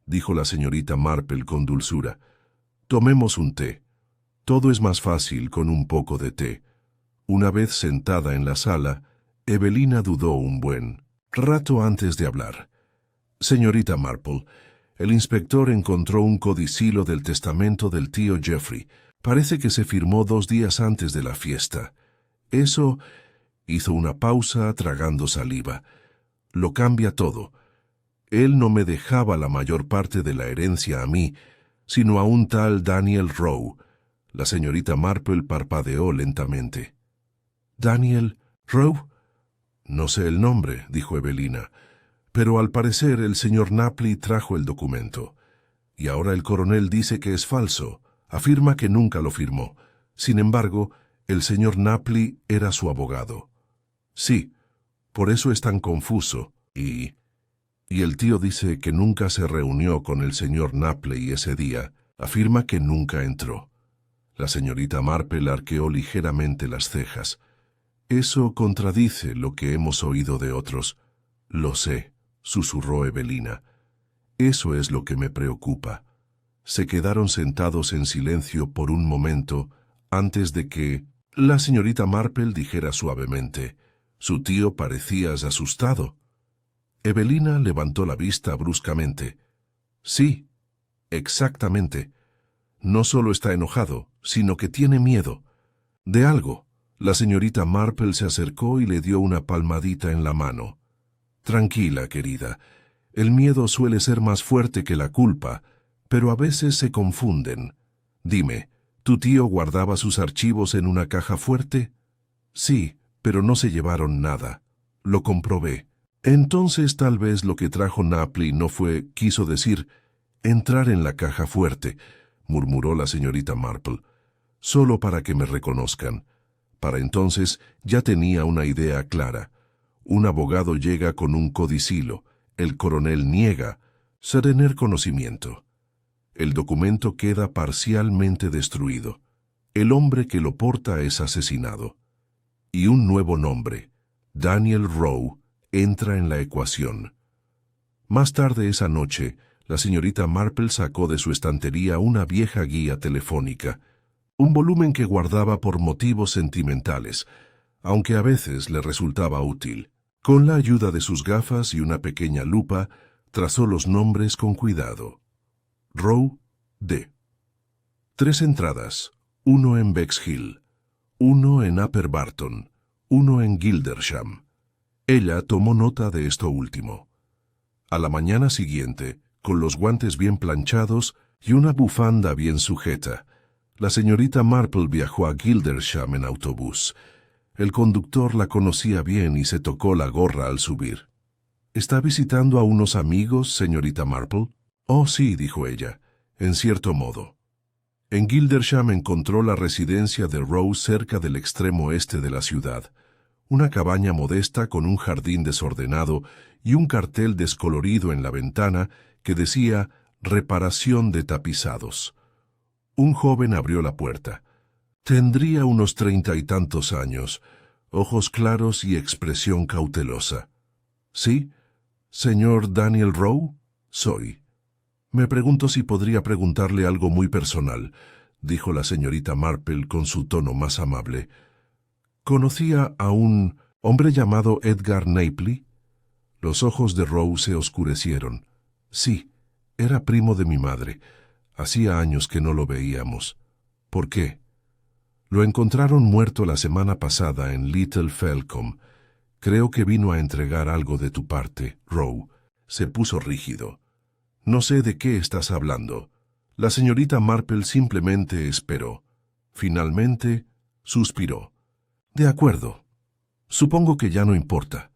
dijo la señorita Marple con dulzura. «Tomemos un té». Todo es más fácil con un poco de té. Una vez sentada en la sala, Evelina dudó un buen rato antes de hablar. Señorita Marple, el inspector encontró un codicilo del testamento del tío Jeffrey. Parece que se firmó 2 días antes de la fiesta. Eso... Hizo una pausa tragando saliva. Lo cambia todo. Él no me dejaba la mayor parte de la herencia a mí, sino a un tal Daniel Rowe. La señorita Marple parpadeó lentamente. ¿Daniel Rowe? No sé el nombre, dijo Evelina, pero al parecer el señor Knapley trajo el documento. Y ahora el coronel dice que es falso. Afirma que nunca lo firmó. Sin embargo, el señor Knapley era su abogado. Sí, por eso es tan confuso. Y el tío dice que nunca se reunió con el señor Knapley ese día. Afirma que nunca entró. La señorita Marple arqueó ligeramente las cejas. Eso contradice lo que hemos oído de otros. Lo sé, susurró Evelina. Eso es lo que me preocupa. Se quedaron sentados en silencio por un momento antes de que la señorita Marple dijera suavemente: «Su tío parecías asustado». Evelina levantó la vista bruscamente. «Sí, exactamente. No solo está enojado, sino que tiene miedo. De algo». La señorita Marple se acercó y le dio una palmadita en la mano. «Tranquila, querida. El miedo suele ser más fuerte que la culpa, pero a veces se confunden. Dime, ¿tu tío guardaba sus archivos en una caja fuerte?» «Sí, pero no se llevaron nada. Lo comprobé». «Entonces tal vez lo que trajo Knapley no fue, quiso decir, entrar en la caja fuerte», murmuró la señorita Marple. «Solo para que me reconozcan». Para entonces ya tenía una idea clara. Un abogado llega con un codicilo. El coronel niega tener conocimiento. El documento queda parcialmente destruido. El hombre que lo porta es asesinado. Y un nuevo nombre, Daniel Rowe, entra en la ecuación. Más tarde esa noche, la señorita Marple sacó de su estantería una vieja guía telefónica, un volumen que guardaba por motivos sentimentales, aunque a veces le resultaba útil. Con la ayuda de sus gafas y una pequeña lupa, trazó los nombres con cuidado. Rowe D. 3 entradas, 1 en Bexhill, 1 en Upper Barton, 1 en Gildersham. Ella tomó nota de esto último. A la mañana siguiente, con los guantes bien planchados y una bufanda bien sujeta, la señorita Marple viajó a Gildersham en autobús. El conductor la conocía bien y se tocó la gorra al subir. «¿Está visitando a unos amigos, señorita Marple?» «Oh, sí», dijo ella, «en cierto modo». En Gildersham encontró la residencia de Rowe cerca del extremo este de la ciudad, una cabaña modesta con un jardín desordenado y un cartel descolorido en la ventana que decía «Reparación de tapizados». Un joven abrió la puerta. Tendría unos 30 y tantos años, ojos claros y expresión cautelosa. «¿Sí? ¿Señor Daniel Rowe?» «Soy». «Me pregunto si podría preguntarle algo muy personal», dijo la señorita Marple con su tono más amable. «¿Conocía a un hombre llamado Edgar Knapley?» Los ojos de Rowe se oscurecieron. «Sí, era primo de mi madre. Hacía años que no lo veíamos». «¿Por qué?» «Lo encontraron muerto la semana pasada en Little Felcombe. Creo que vino a entregar algo de tu parte». Rowe se puso rígido. «No sé de qué estás hablando». La señorita Marple simplemente esperó. Finalmente, suspiró. «De acuerdo. Supongo que ya no importa.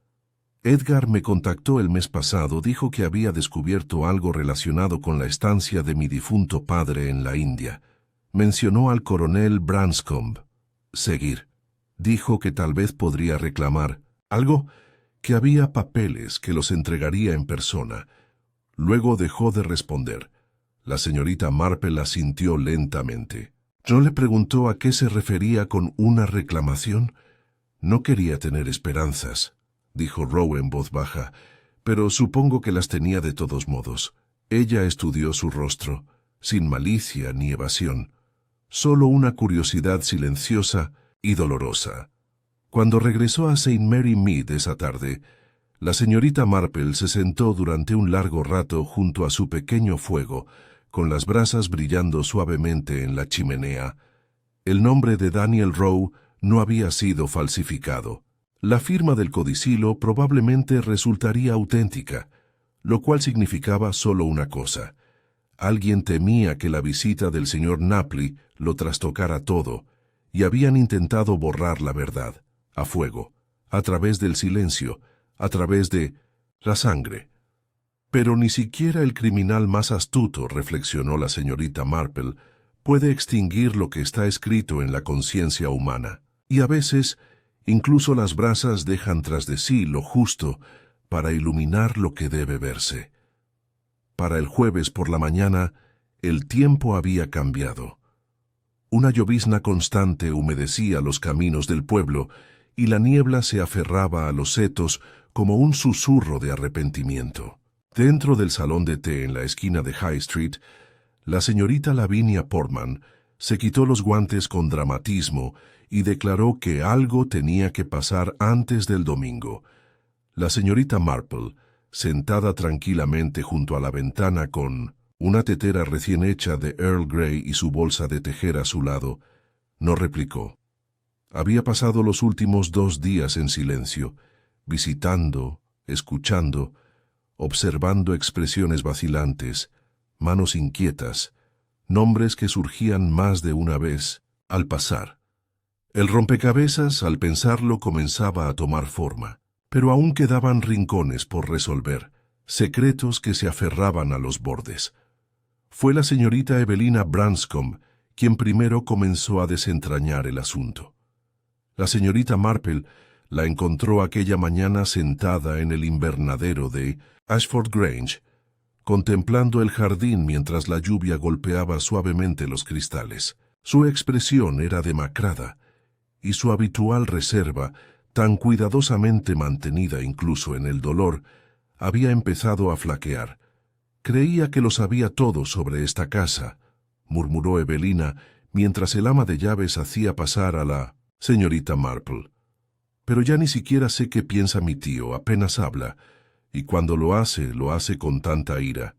Edgar me contactó el mes pasado, dijo que había descubierto algo relacionado con la estancia de mi difunto padre en la India. Mencionó al coronel Branscombe. Seguir. Dijo que tal vez podría reclamar algo, que había papeles que los entregaría en persona». Luego dejó de responder. La señorita Marple asintió lentamente. ¿No le preguntó a qué se refería con una reclamación? «No quería tener esperanzas», dijo Rowe en voz baja, «pero supongo que las tenía de todos modos». Ella estudió su rostro, sin malicia ni evasión. solo una curiosidad silenciosa y dolorosa. Cuando regresó a St. Mary Mead esa tarde, la señorita Marple se sentó durante un largo rato junto a su pequeño fuego, con las brasas brillando suavemente en la chimenea. El nombre de Daniel Rowe no había sido falsificado. La firma del codicilo probablemente resultaría auténtica, lo cual significaba solo una cosa. Alguien temía que la visita del señor Napoli lo trastocara todo, y habían intentado borrar la verdad, a fuego, a través del silencio, a través de la sangre. Pero ni siquiera el criminal más astuto, reflexionó la señorita Marple, puede extinguir lo que está escrito en la conciencia humana. Y a veces, incluso las brasas dejan tras de sí lo justo para iluminar lo que debe verse. Para el jueves por la mañana, el tiempo había cambiado. Una llovizna constante humedecía los caminos del pueblo y la niebla se aferraba a los setos como un susurro de arrepentimiento. Dentro del salón de té en la esquina de High Street, la señorita Lavinia Portman se quitó los guantes con dramatismo y declaró que algo tenía que pasar antes del domingo. La señorita Marple, sentada tranquilamente junto a la ventana con una tetera recién hecha de Earl Grey y su bolsa de tejer a su lado, no replicó. Había pasado los últimos 2 días en silencio, visitando, escuchando, observando expresiones vacilantes, manos inquietas, nombres que surgían más de una vez al pasar. El rompecabezas, al pensarlo, comenzaba a tomar forma, pero aún quedaban rincones por resolver, secretos que se aferraban a los bordes. Fue la señorita Evelina Branscombe quien primero comenzó a desentrañar el asunto. La señorita Marple la encontró aquella mañana sentada en el invernadero de Ashford Grange, contemplando el jardín mientras la lluvia golpeaba suavemente los cristales. Su expresión era demacrada, y su habitual reserva, tan cuidadosamente mantenida incluso en el dolor, había empezado a flaquear. Creía que lo sabía todo sobre esta casa, murmuró Evelina, mientras el ama de llaves hacía pasar a la señorita Marple. Pero ya ni siquiera sé qué piensa mi tío, apenas habla, y cuando lo hace con tanta ira.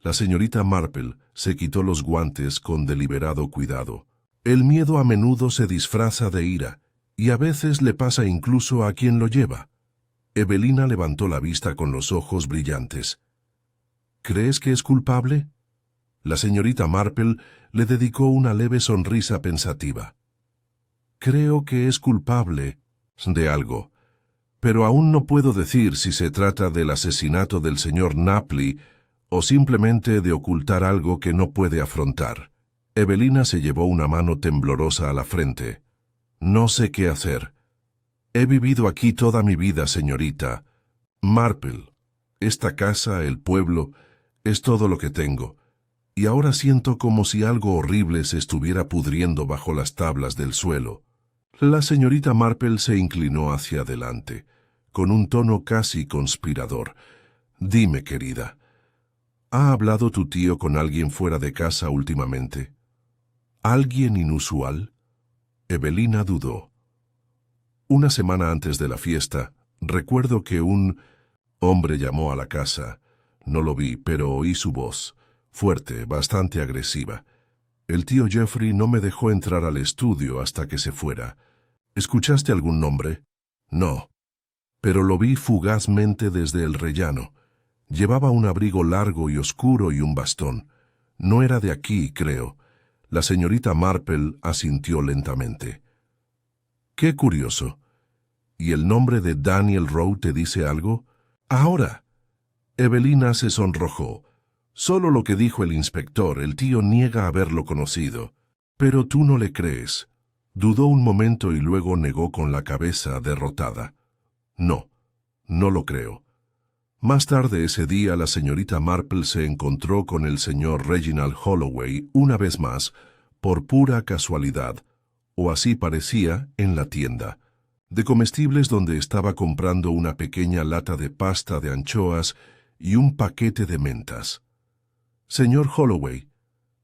La señorita Marple se quitó los guantes con deliberado cuidado. El miedo a menudo se disfraza de ira, y a veces le pasa incluso a quien lo lleva. Evelina levantó la vista con los ojos brillantes. ¿Crees que es culpable? La señorita Marple le dedicó una leve sonrisa pensativa. Creo que es culpable de algo, pero aún no puedo decir si se trata del asesinato del señor Napoli o simplemente de ocultar algo que no puede afrontar. Evelina se llevó una mano temblorosa a la frente. No sé qué hacer. He vivido aquí toda mi vida, señorita Marple. Esta casa, el pueblo, es todo lo que tengo, y ahora siento como si algo horrible se estuviera pudriendo bajo las tablas del suelo. La señorita Marple se inclinó hacia adelante, con un tono casi conspirador. Dime, querida, ¿ha hablado tu tío con alguien fuera de casa últimamente? ¿Alguien inusual? Evelina dudó. Una semana antes de la fiesta, recuerdo que un hombre llamó a la casa. No lo vi, pero oí su voz, fuerte, bastante agresiva. El tío Jeffrey no me dejó entrar al estudio hasta que se fuera. ¿Escuchaste algún nombre? No, pero lo vi fugazmente desde el rellano. Llevaba un abrigo largo y oscuro y un bastón. No era de aquí, creo. La señorita Marple asintió lentamente. Qué curioso. ¿Y el nombre de Daniel Rowe te dice algo? Ahora. Evelina se sonrojó. Solo lo que dijo el inspector, el tío niega haberlo conocido. Pero tú no le crees. Dudó un momento y luego negó con la cabeza derrotada. No, no lo creo. Más tarde ese día la señorita Marple se encontró con el señor Reginald Holloway una vez más, por pura casualidad, o así parecía, en la tienda de comestibles donde estaba comprando una pequeña lata de pasta de anchoas y un paquete de mentas. Señor Holloway,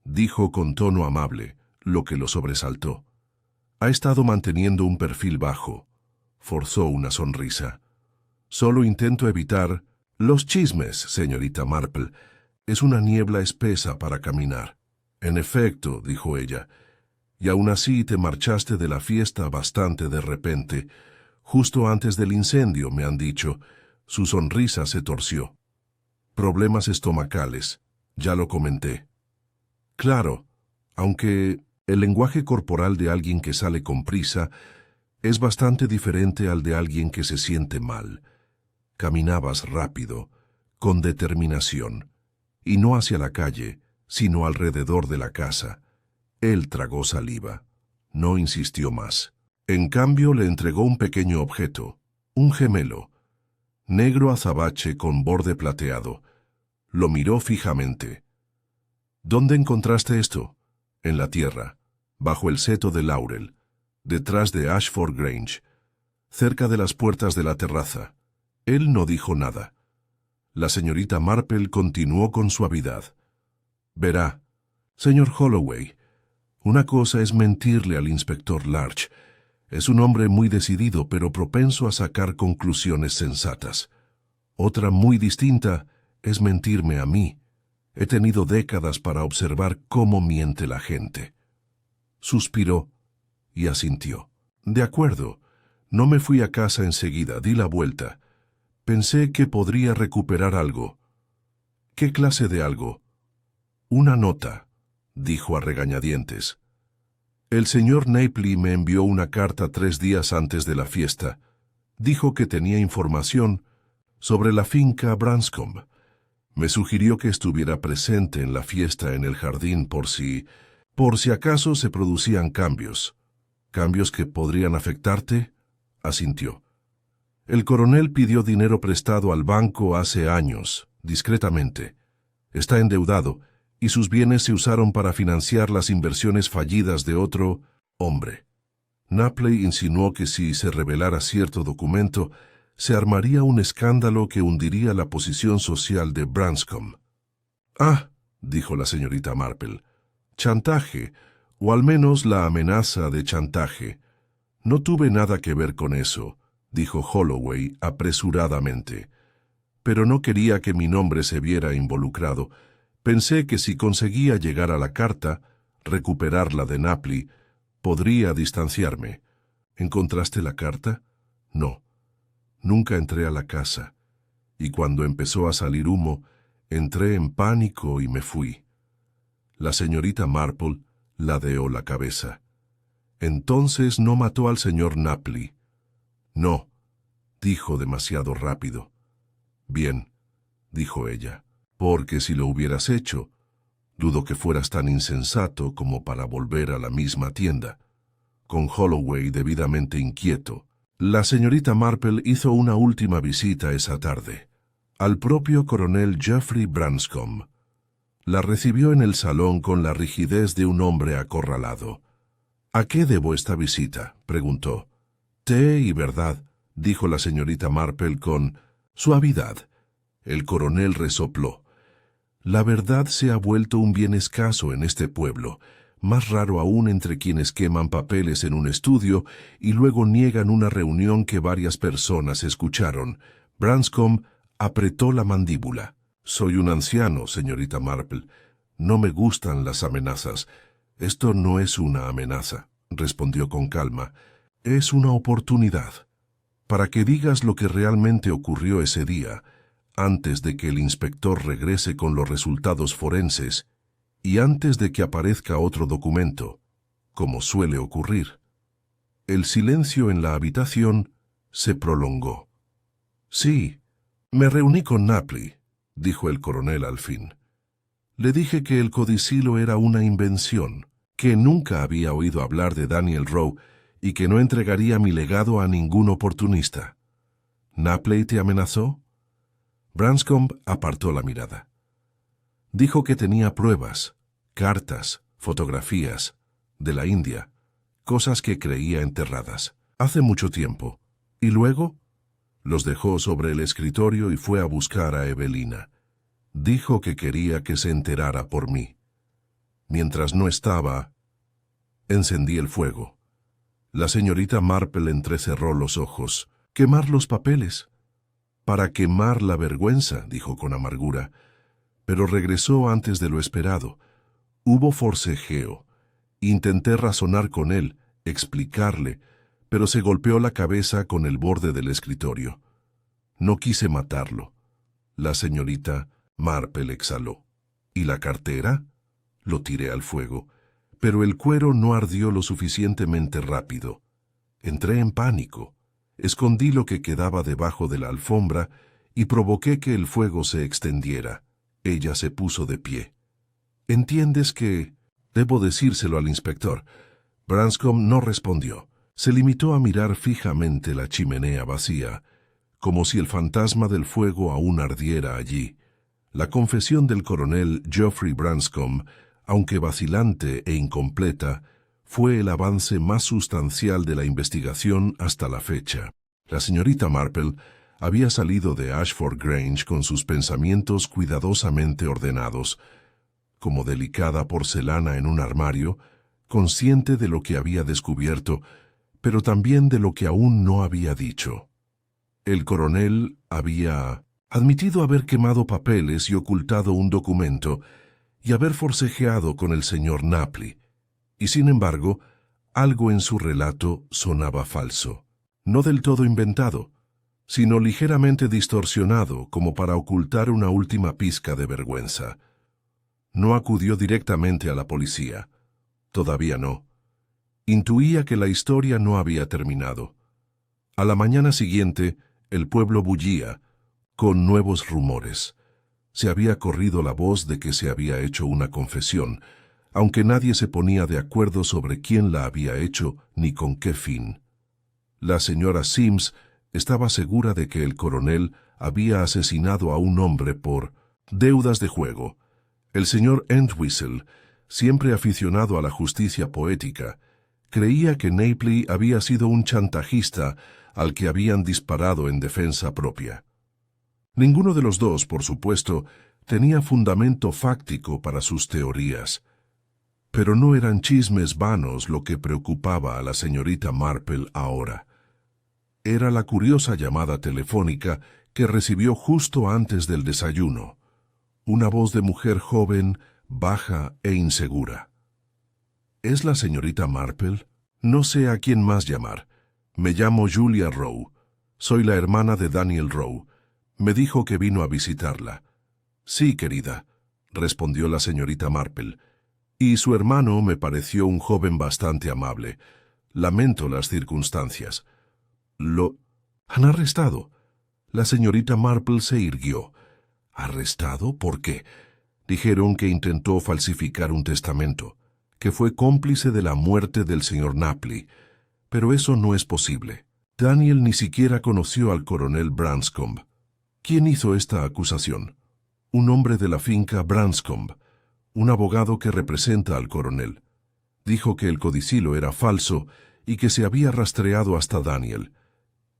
dijo con tono amable, lo que lo sobresaltó. Ha estado manteniendo un perfil bajo. Forzó una sonrisa. Solo intento evitar los chismes, señorita Marple. Es una niebla espesa para caminar. En efecto, dijo ella, y aún así te marchaste de la fiesta bastante de repente. Justo antes del incendio, me han dicho. Su sonrisa se torció. Problemas estomacales. Ya lo comenté. Claro, aunque el lenguaje corporal de alguien que sale con prisa es bastante diferente al de alguien que se siente mal. Caminabas rápido, con determinación, y no hacia la calle, sino alrededor de la casa. Él tragó saliva. No insistió más. En cambio, le entregó un pequeño objeto, un gemelo, negro azabache con borde plateado. Lo miró fijamente. ¿Dónde encontraste esto? En la tierra, bajo el seto de laurel, detrás de Ashford Grange, cerca de las puertas de la terraza. Él no dijo nada. La señorita Marple continuó con suavidad. Verá, señor Holloway, una cosa es mentirle al inspector Larch. Es un hombre muy decidido, pero propenso a sacar conclusiones sensatas. Otra muy distinta es mentirme a mí. He tenido décadas para observar cómo miente la gente. Suspiró y asintió. De acuerdo. No me fui a casa enseguida, di la vuelta. Pensé que podría recuperar algo. ¿Qué clase de algo? Una nota, dijo a regañadientes. El señor Knapley me envió una carta 3 días antes de la fiesta. Dijo que tenía información sobre la finca Branscombe. Me sugirió que estuviera presente en la fiesta en el jardín por si acaso se producían cambios. ¿Cambios que podrían afectarte? Asintió. El coronel pidió dinero prestado al banco hace años, discretamente. Está endeudado, y sus bienes se usaron para financiar las inversiones fallidas de otro hombre. Knapley insinuó que si se revelara cierto documento, se armaría un escándalo que hundiría la posición social de Branscombe. Ah, dijo la señorita Marple, chantaje, o al menos la amenaza de chantaje. No tuve nada que ver con eso, dijo Holloway apresuradamente. Pero no quería que mi nombre se viera involucrado. Pensé que si conseguía llegar a la carta, recuperarla de Knapley, podría distanciarme. ¿Encontraste la carta? No. Nunca entré a la casa, y cuando empezó a salir humo, entré en pánico y me fui. La señorita Marple ladeó la cabeza. Entonces no mató al señor Knapley. No, dijo demasiado rápido. Bien, dijo ella, porque si lo hubieras hecho, dudo que fueras tan insensato como para volver a la misma tienda. Con Holloway debidamente inquieto, la señorita Marple hizo una última visita esa tarde, al propio coronel Geoffrey Branscombe. La recibió en el salón con la rigidez de un hombre acorralado. ¿A qué debo esta visita?, preguntó. Té y verdad, dijo la señorita Marple con suavidad. El coronel resopló. La verdad se ha vuelto un bien escaso en este pueblo, más raro aún entre quienes queman papeles en un estudio y luego niegan una reunión que varias personas escucharon. Branscombe apretó la mandíbula. Soy un anciano, señorita Marple. No me gustan las amenazas. Esto no es una amenaza, respondió con calma. Es una oportunidad para que digas lo que realmente ocurrió ese día, antes de que el inspector regrese con los resultados forenses y antes de que aparezca otro documento, como suele ocurrir. El silencio en la habitación se prolongó. Sí, me reuní con Knapley, dijo el coronel al fin. Le dije que el codicilo era una invención, que nunca había oído hablar de Daniel Rowe y que no entregaría mi legado a ningún oportunista. ¿Knapley te amenazó? Branscombe apartó la mirada. Dijo que tenía pruebas, cartas, fotografías, de la India, cosas que creía enterradas, hace mucho tiempo. ¿Y luego? Los dejó sobre el escritorio y fue a buscar a Evelina. Dijo que quería que se enterara por mí. Mientras no estaba, Encendí el fuego. La señorita Marple entrecerró los ojos. «¿Quemar los papeles?» «Para quemar la vergüenza», dijo con amargura. Pero regresó antes de lo esperado. Hubo forcejeo. Intenté razonar con él, explicarle, pero se golpeó la cabeza con el borde del escritorio. No quise matarlo. La señorita Marple exhaló. ¿Y la cartera? Lo tiré al fuego, pero el cuero no ardió lo suficientemente rápido. Entré en pánico. Escondí lo que quedaba debajo de la alfombra y provoqué que el fuego se extendiera. Ella se puso de pie. «¿Entiendes que...?» Debo decírselo al inspector. Branscombe no respondió. Se limitó a mirar fijamente la chimenea vacía, como si el fantasma del fuego aún ardiera allí. La confesión del coronel Geoffrey Branscombe, aunque vacilante e incompleta, fue el avance más sustancial de la investigación hasta la fecha. La señorita Marple había salido de Ashford Grange con sus pensamientos cuidadosamente ordenados, como delicada porcelana en un armario, consciente de lo que había descubierto, pero también de lo que aún no había dicho. El coronel había admitido haber quemado papeles y ocultado un documento, y haber forcejeado con el señor Napoli, y sin embargo, algo en su relato sonaba falso. No del todo inventado, sino ligeramente distorsionado como para ocultar una última pizca de vergüenza. No acudió directamente a la policía. Todavía no. Intuía que la historia no había terminado. A la mañana siguiente, el pueblo bullía, con nuevos rumores. Se había corrido la voz de que se había hecho una confesión, aunque nadie se ponía de acuerdo sobre quién la había hecho ni con qué fin. La señora Sims estaba segura de que el coronel había asesinado a un hombre por deudas de juego. El señor Entwistle, siempre aficionado a la justicia poética, creía que Napoli había sido un chantajista al que habían disparado en defensa propia. Ninguno de los dos, por supuesto, tenía fundamento fáctico para sus teorías. Pero no eran chismes vanos lo que preocupaba a la señorita Marple ahora. Era la curiosa llamada telefónica que recibió justo antes del desayuno. Una voz de mujer joven, baja e insegura. «¿Es la señorita Marple? No sé a quién más llamar. Me llamo Julia Rowe. Soy la hermana de Daniel Rowe. Me dijo que vino a visitarla». «Sí, querida», respondió la señorita Marple. «Y su hermano me pareció un joven bastante amable. Lamento las circunstancias». «¿Lo han arrestado?» La señorita Marple se irguió. «¿Arrestado? ¿Por qué?» «Dijeron que intentó falsificar un testamento, que fue cómplice de la muerte del señor Napoli. Pero eso no es posible. Daniel ni siquiera conoció al coronel Branscombe». «¿Quién hizo esta acusación?» «Un hombre de la finca Branscombe, un abogado que representa al coronel. Dijo que el codicilo era falso y que se había rastreado hasta Daniel.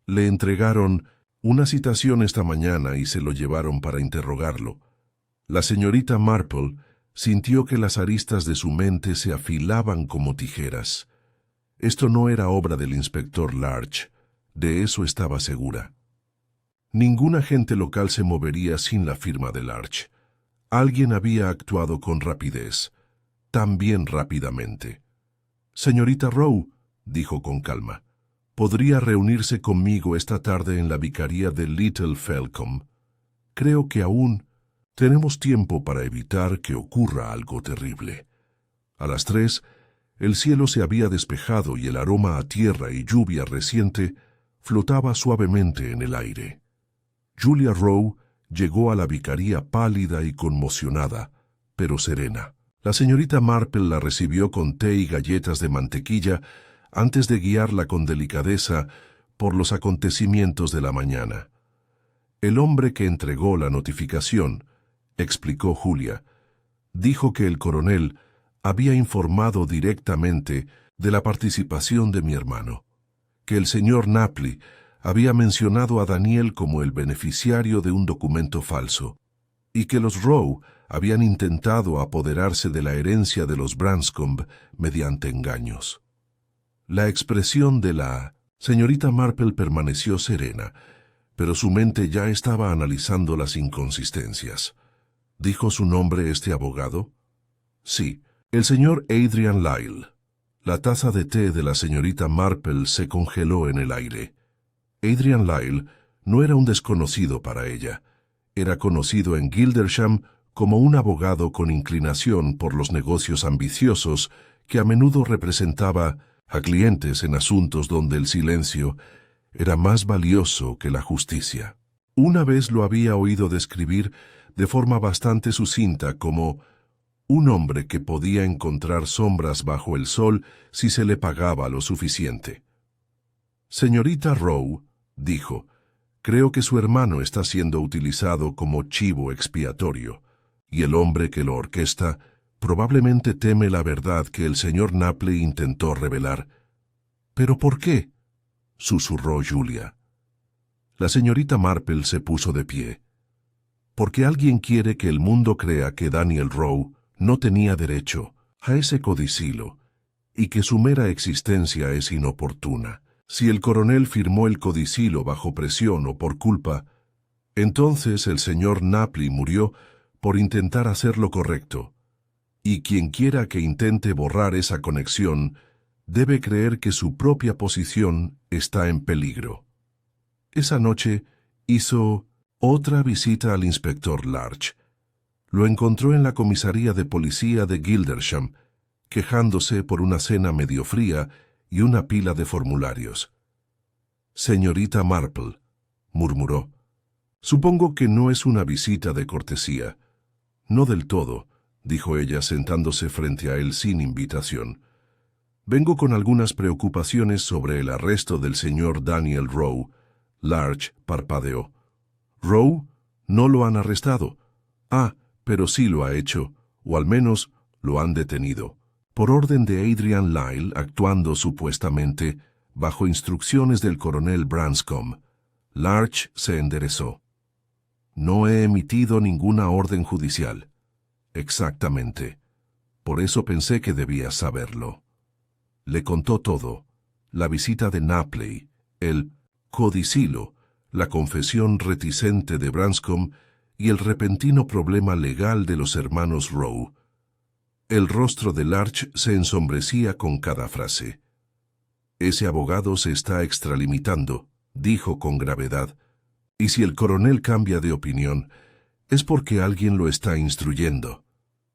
Le entregaron una citación esta mañana y se lo llevaron para interrogarlo». La señorita Marple sintió que las aristas de su mente se afilaban como tijeras. Esto no era obra del inspector Larch, de eso estaba segura. Ningún agente local se movería sin la firma de Larch. Alguien había actuado con rapidez, también rápidamente. «Señorita Rowe», dijo con calma, «podría reunirse conmigo esta tarde en la vicaría de Little Felcombe. Creo que aún tenemos tiempo para evitar que ocurra algo terrible». A las 3, el cielo se había despejado y el aroma a tierra y lluvia reciente flotaba suavemente en el aire. Julia Rowe llegó a la vicaría pálida y conmocionada, pero serena. La señorita Marple la recibió con té y galletas de mantequilla antes de guiarla con delicadeza por los acontecimientos de la mañana. «El hombre que entregó la notificación», explicó Julia, «dijo que el coronel había informado directamente de la participación de mi hermano, que el señor Napoli había mencionado a Daniel como el beneficiario de un documento falso, y que los Rowe habían intentado apoderarse de la herencia de los Branscombe mediante engaños. La expresión de la señorita Marple permaneció serena, pero su mente ya estaba analizando las inconsistencias. ¿Dijo su nombre este abogado? Sí, el señor Adrian Lyle. La taza de té de la señorita Marple se congeló en el aire. Adrian Lyle no era un desconocido para ella. Era conocido en Gildersham como un abogado con inclinación por los negocios ambiciosos que a menudo representaba a clientes en asuntos donde el silencio era más valioso que la justicia. Una vez lo había oído describir de forma bastante sucinta como un hombre que podía encontrar sombras bajo el sol si se le pagaba lo suficiente. Señorita Rowe, dijo, creo que su hermano está siendo utilizado como chivo expiatorio, y el hombre que lo orquesta probablemente teme la verdad que el señor Napley intentó revelar. ¿Pero por qué?, susurró Julia. La señorita Marple se puso de pie. Porque alguien quiere que el mundo crea que Daniel Rowe no tenía derecho a ese codicilo y que su mera existencia es inoportuna. Si el coronel firmó el codicilo bajo presión o por culpa, entonces el señor Napley murió por intentar hacer lo correcto, y quien quiera que intente borrar esa conexión debe creer que su propia posición está en peligro. Esa noche hizo otra visita al inspector Larch. Lo encontró en la comisaría de policía de Gildersham, quejándose por una cena medio fría y una pila de formularios. «Señorita Marple», murmuró, «supongo que no es una visita de cortesía». «No del todo», dijo ella sentándose frente a él sin invitación. «Vengo con algunas preocupaciones sobre el arresto del señor Daniel Rowe». Larch parpadeó. «¿Rowe? No lo han arrestado». «Ah, pero sí lo ha hecho, o al menos lo han detenido, por orden de Adrian Lyle, actuando supuestamente bajo instrucciones del coronel Branscombe». Larch se enderezó. «No he emitido ninguna orden judicial». «Exactamente. Por eso pensé que debías saberlo». Le contó todo: la visita de Napley, el codicilo, la confesión reticente de Branscombe y el repentino problema legal de los hermanos Rowe. El rostro de Larch se ensombrecía con cada frase. «Ese abogado se está extralimitando», dijo con gravedad, «y si el coronel cambia de opinión, es porque alguien lo está instruyendo».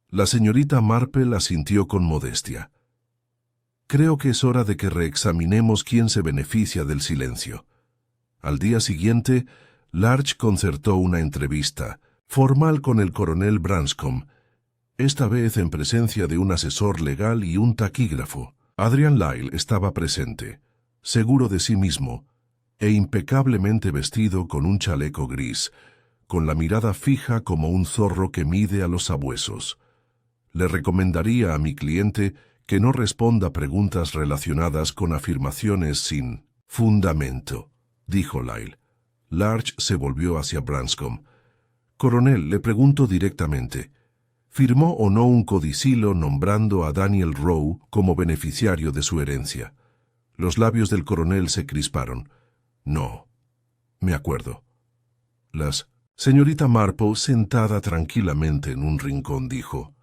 La señorita Marple asintió con modestia. «Creo que es hora de que reexaminemos quién se beneficia del silencio». Al día siguiente, Larch concertó una entrevista formal con el coronel Branscombe, esta vez en presencia de un asesor legal y un taquígrafo. Adrian Lyle estaba presente, seguro de sí mismo, e impecablemente vestido con un chaleco gris, con la mirada fija como un zorro que mide a los sabuesos. «Le recomendaría a mi cliente que no responda preguntas relacionadas con afirmaciones sin fundamento», dijo Lyle. Larch se volvió hacia Branscombe. «Coronel, le pregunto directamente, ¿firmó o no un codicilo nombrando a Daniel Rowe como beneficiario de su herencia?» Los labios del coronel se crisparon. «No, me acuerdo». Señorita Marple, sentada tranquilamente en un rincón, dijo: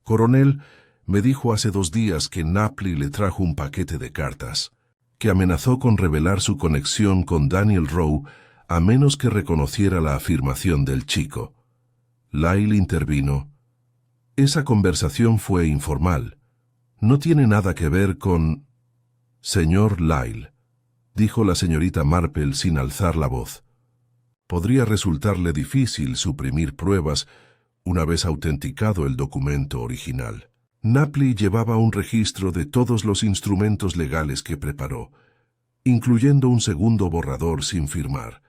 «Coronel, me dijo hace 2 días que Napley le trajo un paquete de cartas, que amenazó con revelar su conexión con Daniel Rowe a menos que reconociera la afirmación del chico». Lyle intervino. «Esa conversación fue informal. No tiene nada que ver con...» «Señor Lyle», dijo la señorita Marple sin alzar la voz, «podría resultarle difícil suprimir pruebas una vez autenticado el documento original. Napley llevaba un registro de todos los instrumentos legales que preparó, incluyendo un segundo borrador sin firmar».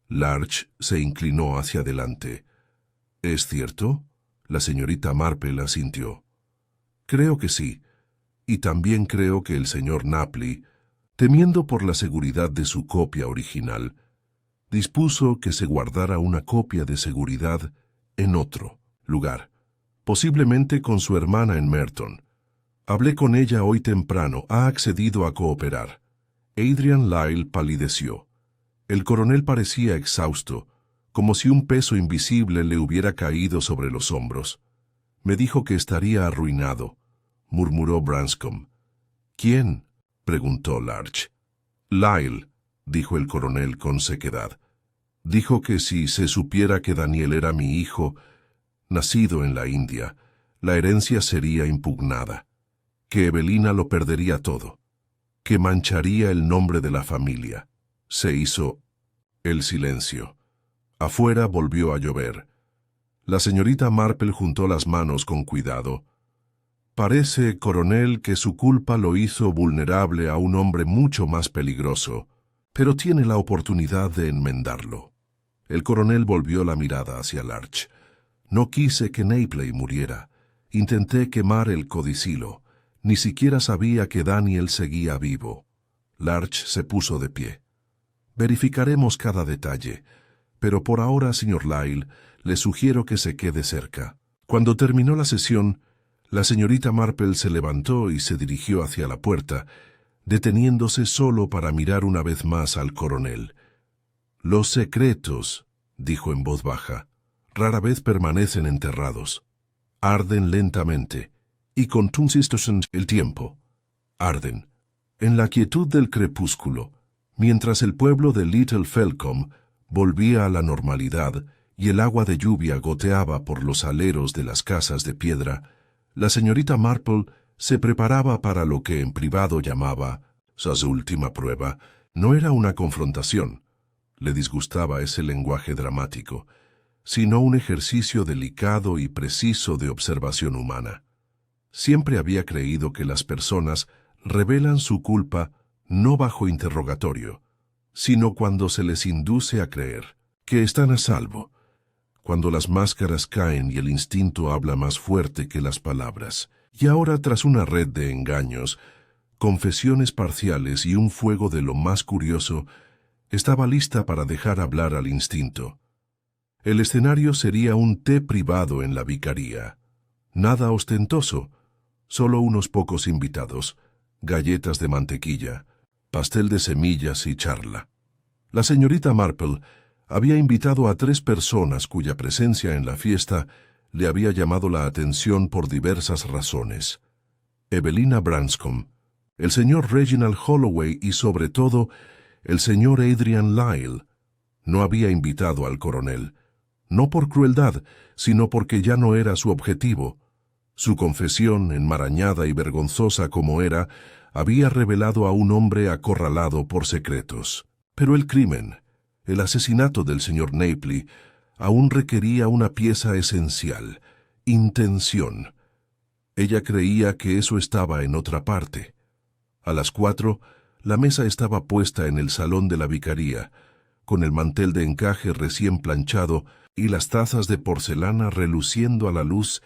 Larch se inclinó hacia adelante. «¿Es cierto?». La señorita Marple asintió. «Creo que sí, y también creo que el señor Napley, temiendo por la seguridad de su copia original, dispuso que se guardara una copia de seguridad en otro lugar». posiblemente con su hermana en Merton. Hablé con ella hoy temprano, ha accedido a cooperar. Adrian Lyle palideció. El coronel parecía exhausto, como si un peso invisible le hubiera caído sobre los hombros. Me dijo que estaría arruinado, murmuró Branscombe. ¿Quién?, preguntó Larch. Lyle, dijo el coronel con sequedad. Dijo que si se supiera que Daniel era mi hijo, nacido en la India, la herencia sería impugnada, que Evelina lo perdería todo, que mancharía el nombre de la familia. Se hizo el silencio. Afuera volvió a llover. La señorita Marple juntó las manos con cuidado. Parece, coronel, que su culpa lo hizo vulnerable a un hombre mucho más peligroso, pero tiene la oportunidad de enmendarlo. El coronel volvió la mirada hacia Larch. No quise que Napley muriera. Intenté quemar el codicilo. Ni siquiera sabía que Daniel seguía vivo. Larch se puso de pie. Verificaremos cada detalle, pero por ahora, señor Lyle, le sugiero que se quede cerca. Cuando terminó la sesión, la señorita Marple se levantó y se dirigió hacia la puerta, deteniéndose solo para mirar una vez más al coronel. Los secretos, dijo en voz baja, rara vez permanecen enterrados. Arden lentamente, y con el tiempo. Arden, en la quietud del crepúsculo, mientras el pueblo de Little Felcombe volvía a la normalidad y el agua de lluvia goteaba por los aleros de las casas de piedra, la señorita Marple se preparaba para lo que en privado llamaba su última prueba. No era una confrontación, le disgustaba ese lenguaje dramático, sino un ejercicio delicado y preciso de observación humana. Siempre había creído que las personas revelan su culpa no bajo interrogatorio, sino cuando se les induce a creer que están a salvo, cuando las máscaras caen y el instinto habla más fuerte que las palabras. Y ahora, tras una red de engaños, confesiones parciales y un fuego de lo más curioso, estaba lista para dejar hablar al instinto. El escenario sería un té privado en la vicaría. Nada ostentoso, solo unos pocos invitados, galletas de mantequilla, pastel de semillas y charla. La señorita Marple había invitado a 3 personas cuya presencia en la fiesta le había llamado la atención por diversas razones. Evelina Branscombe, el señor Reginald Holloway y, sobre todo, el señor Adrian Lyle. No había invitado al coronel, no por crueldad, sino porque ya no era su objetivo. Su confesión, enmarañada y vergonzosa como era, había revelado a un hombre acorralado por secretos. Pero el crimen, el asesinato del señor Napley, aún requería una pieza esencial: intención. Ella creía que eso estaba en otra parte. A las 4, la mesa estaba puesta en el salón de la vicaría, con el mantel de encaje recién planchado y las tazas de porcelana reluciendo a la luz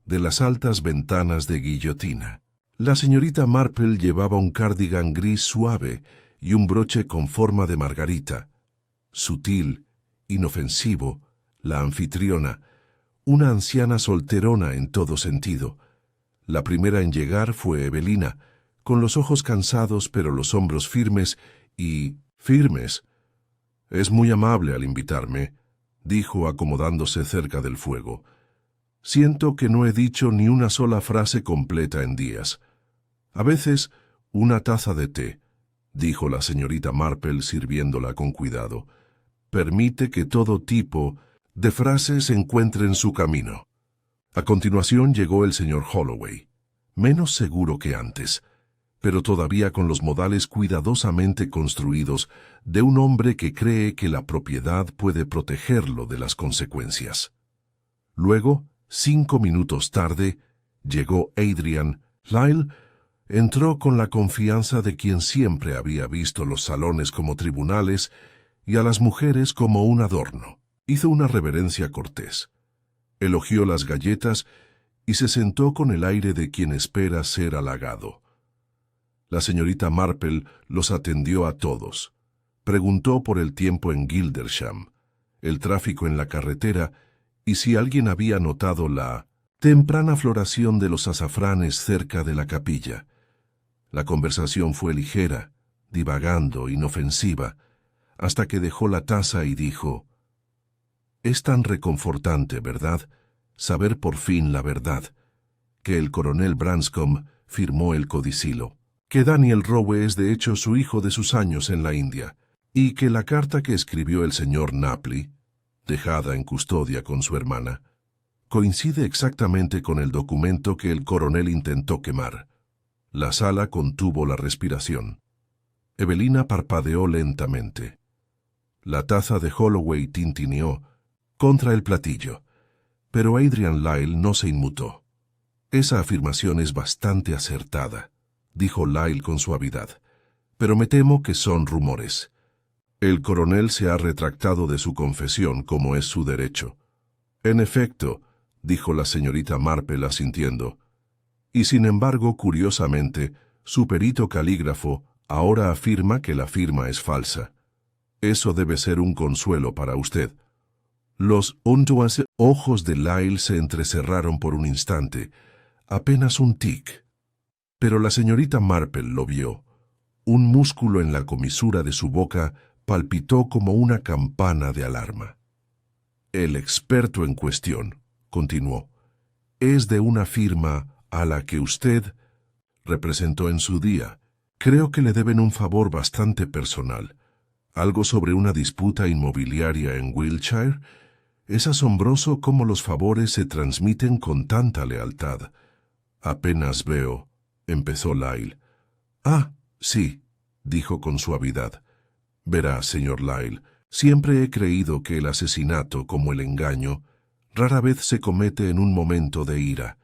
de las altas ventanas de guillotina. La señorita Marple llevaba un cardigan gris suave y un broche con forma de margarita. Sutil, inofensivo, la anfitriona, una anciana solterona en todo sentido. La primera en llegar fue Evelina, con los ojos cansados pero los hombros firmes y firmes. «Es muy amable al invitarme», dijo acomodándose cerca del fuego. «Siento que no he dicho ni una sola frase completa en días. A veces, una taza de té», dijo la señorita Marple sirviéndola con cuidado, «permite que todo tipo de frases encuentren su camino». A continuación llegó el señor Holloway, menos seguro que antes, pero todavía con los modales cuidadosamente construidos de un hombre que cree que la propiedad puede protegerlo de las consecuencias. Luego, 5 minutos tarde, llegó Adrian. Lyle entró con la confianza de quien siempre había visto los salones como tribunales y a las mujeres como un adorno. Hizo una reverencia cortés, elogió las galletas y se sentó con el aire de quien espera ser halagado. La señorita Marple los atendió a todos. Preguntó por el tiempo en Gildersham, el tráfico en la carretera y si alguien había notado la temprana floración de los azafranes cerca de la capilla. La conversación fue ligera, divagando, inofensiva, hasta que dejó la taza y dijo: «Es tan reconfortante, ¿verdad?, saber por fin la verdad, que el coronel Branscombe firmó el codicilo, que Daniel Rowe es de hecho su hijo de sus años en la India, y que la carta que escribió el señor Napley, dejada en custodia con su hermana, coincide exactamente con el documento que el coronel intentó quemar». La sala contuvo la respiración. Evelina parpadeó lentamente. La taza de Holloway tintineó contra el platillo, pero Adrian Lyle no se inmutó. «Esa afirmación es bastante acertada», dijo Lyle con suavidad, «pero me temo que son rumores. El coronel se ha retractado de su confesión, como es su derecho». «En efecto», dijo la señorita Marple asintiendo, «y sin embargo, curiosamente, su perito calígrafo ahora afirma que la firma es falsa. Eso debe ser un consuelo para usted». Los hondos ojos de Lyle se entrecerraron por un instante, apenas un tic. Pero la señorita Marple lo vio. Un músculo en la comisura de su boca palpitó como una campana de alarma. «El experto en cuestión», continuó, «es de una firma a la que usted representó en su día. Creo que le deben un favor bastante personal. Algo sobre una disputa inmobiliaria en Wiltshire. Es asombroso cómo los favores se transmiten con tanta lealtad». «Apenas veo», empezó Lyle. «Ah, sí», dijo con suavidad. «Verá, señor Lyle, siempre he creído que el asesinato, como el engaño, rara vez se comete en un momento de ira.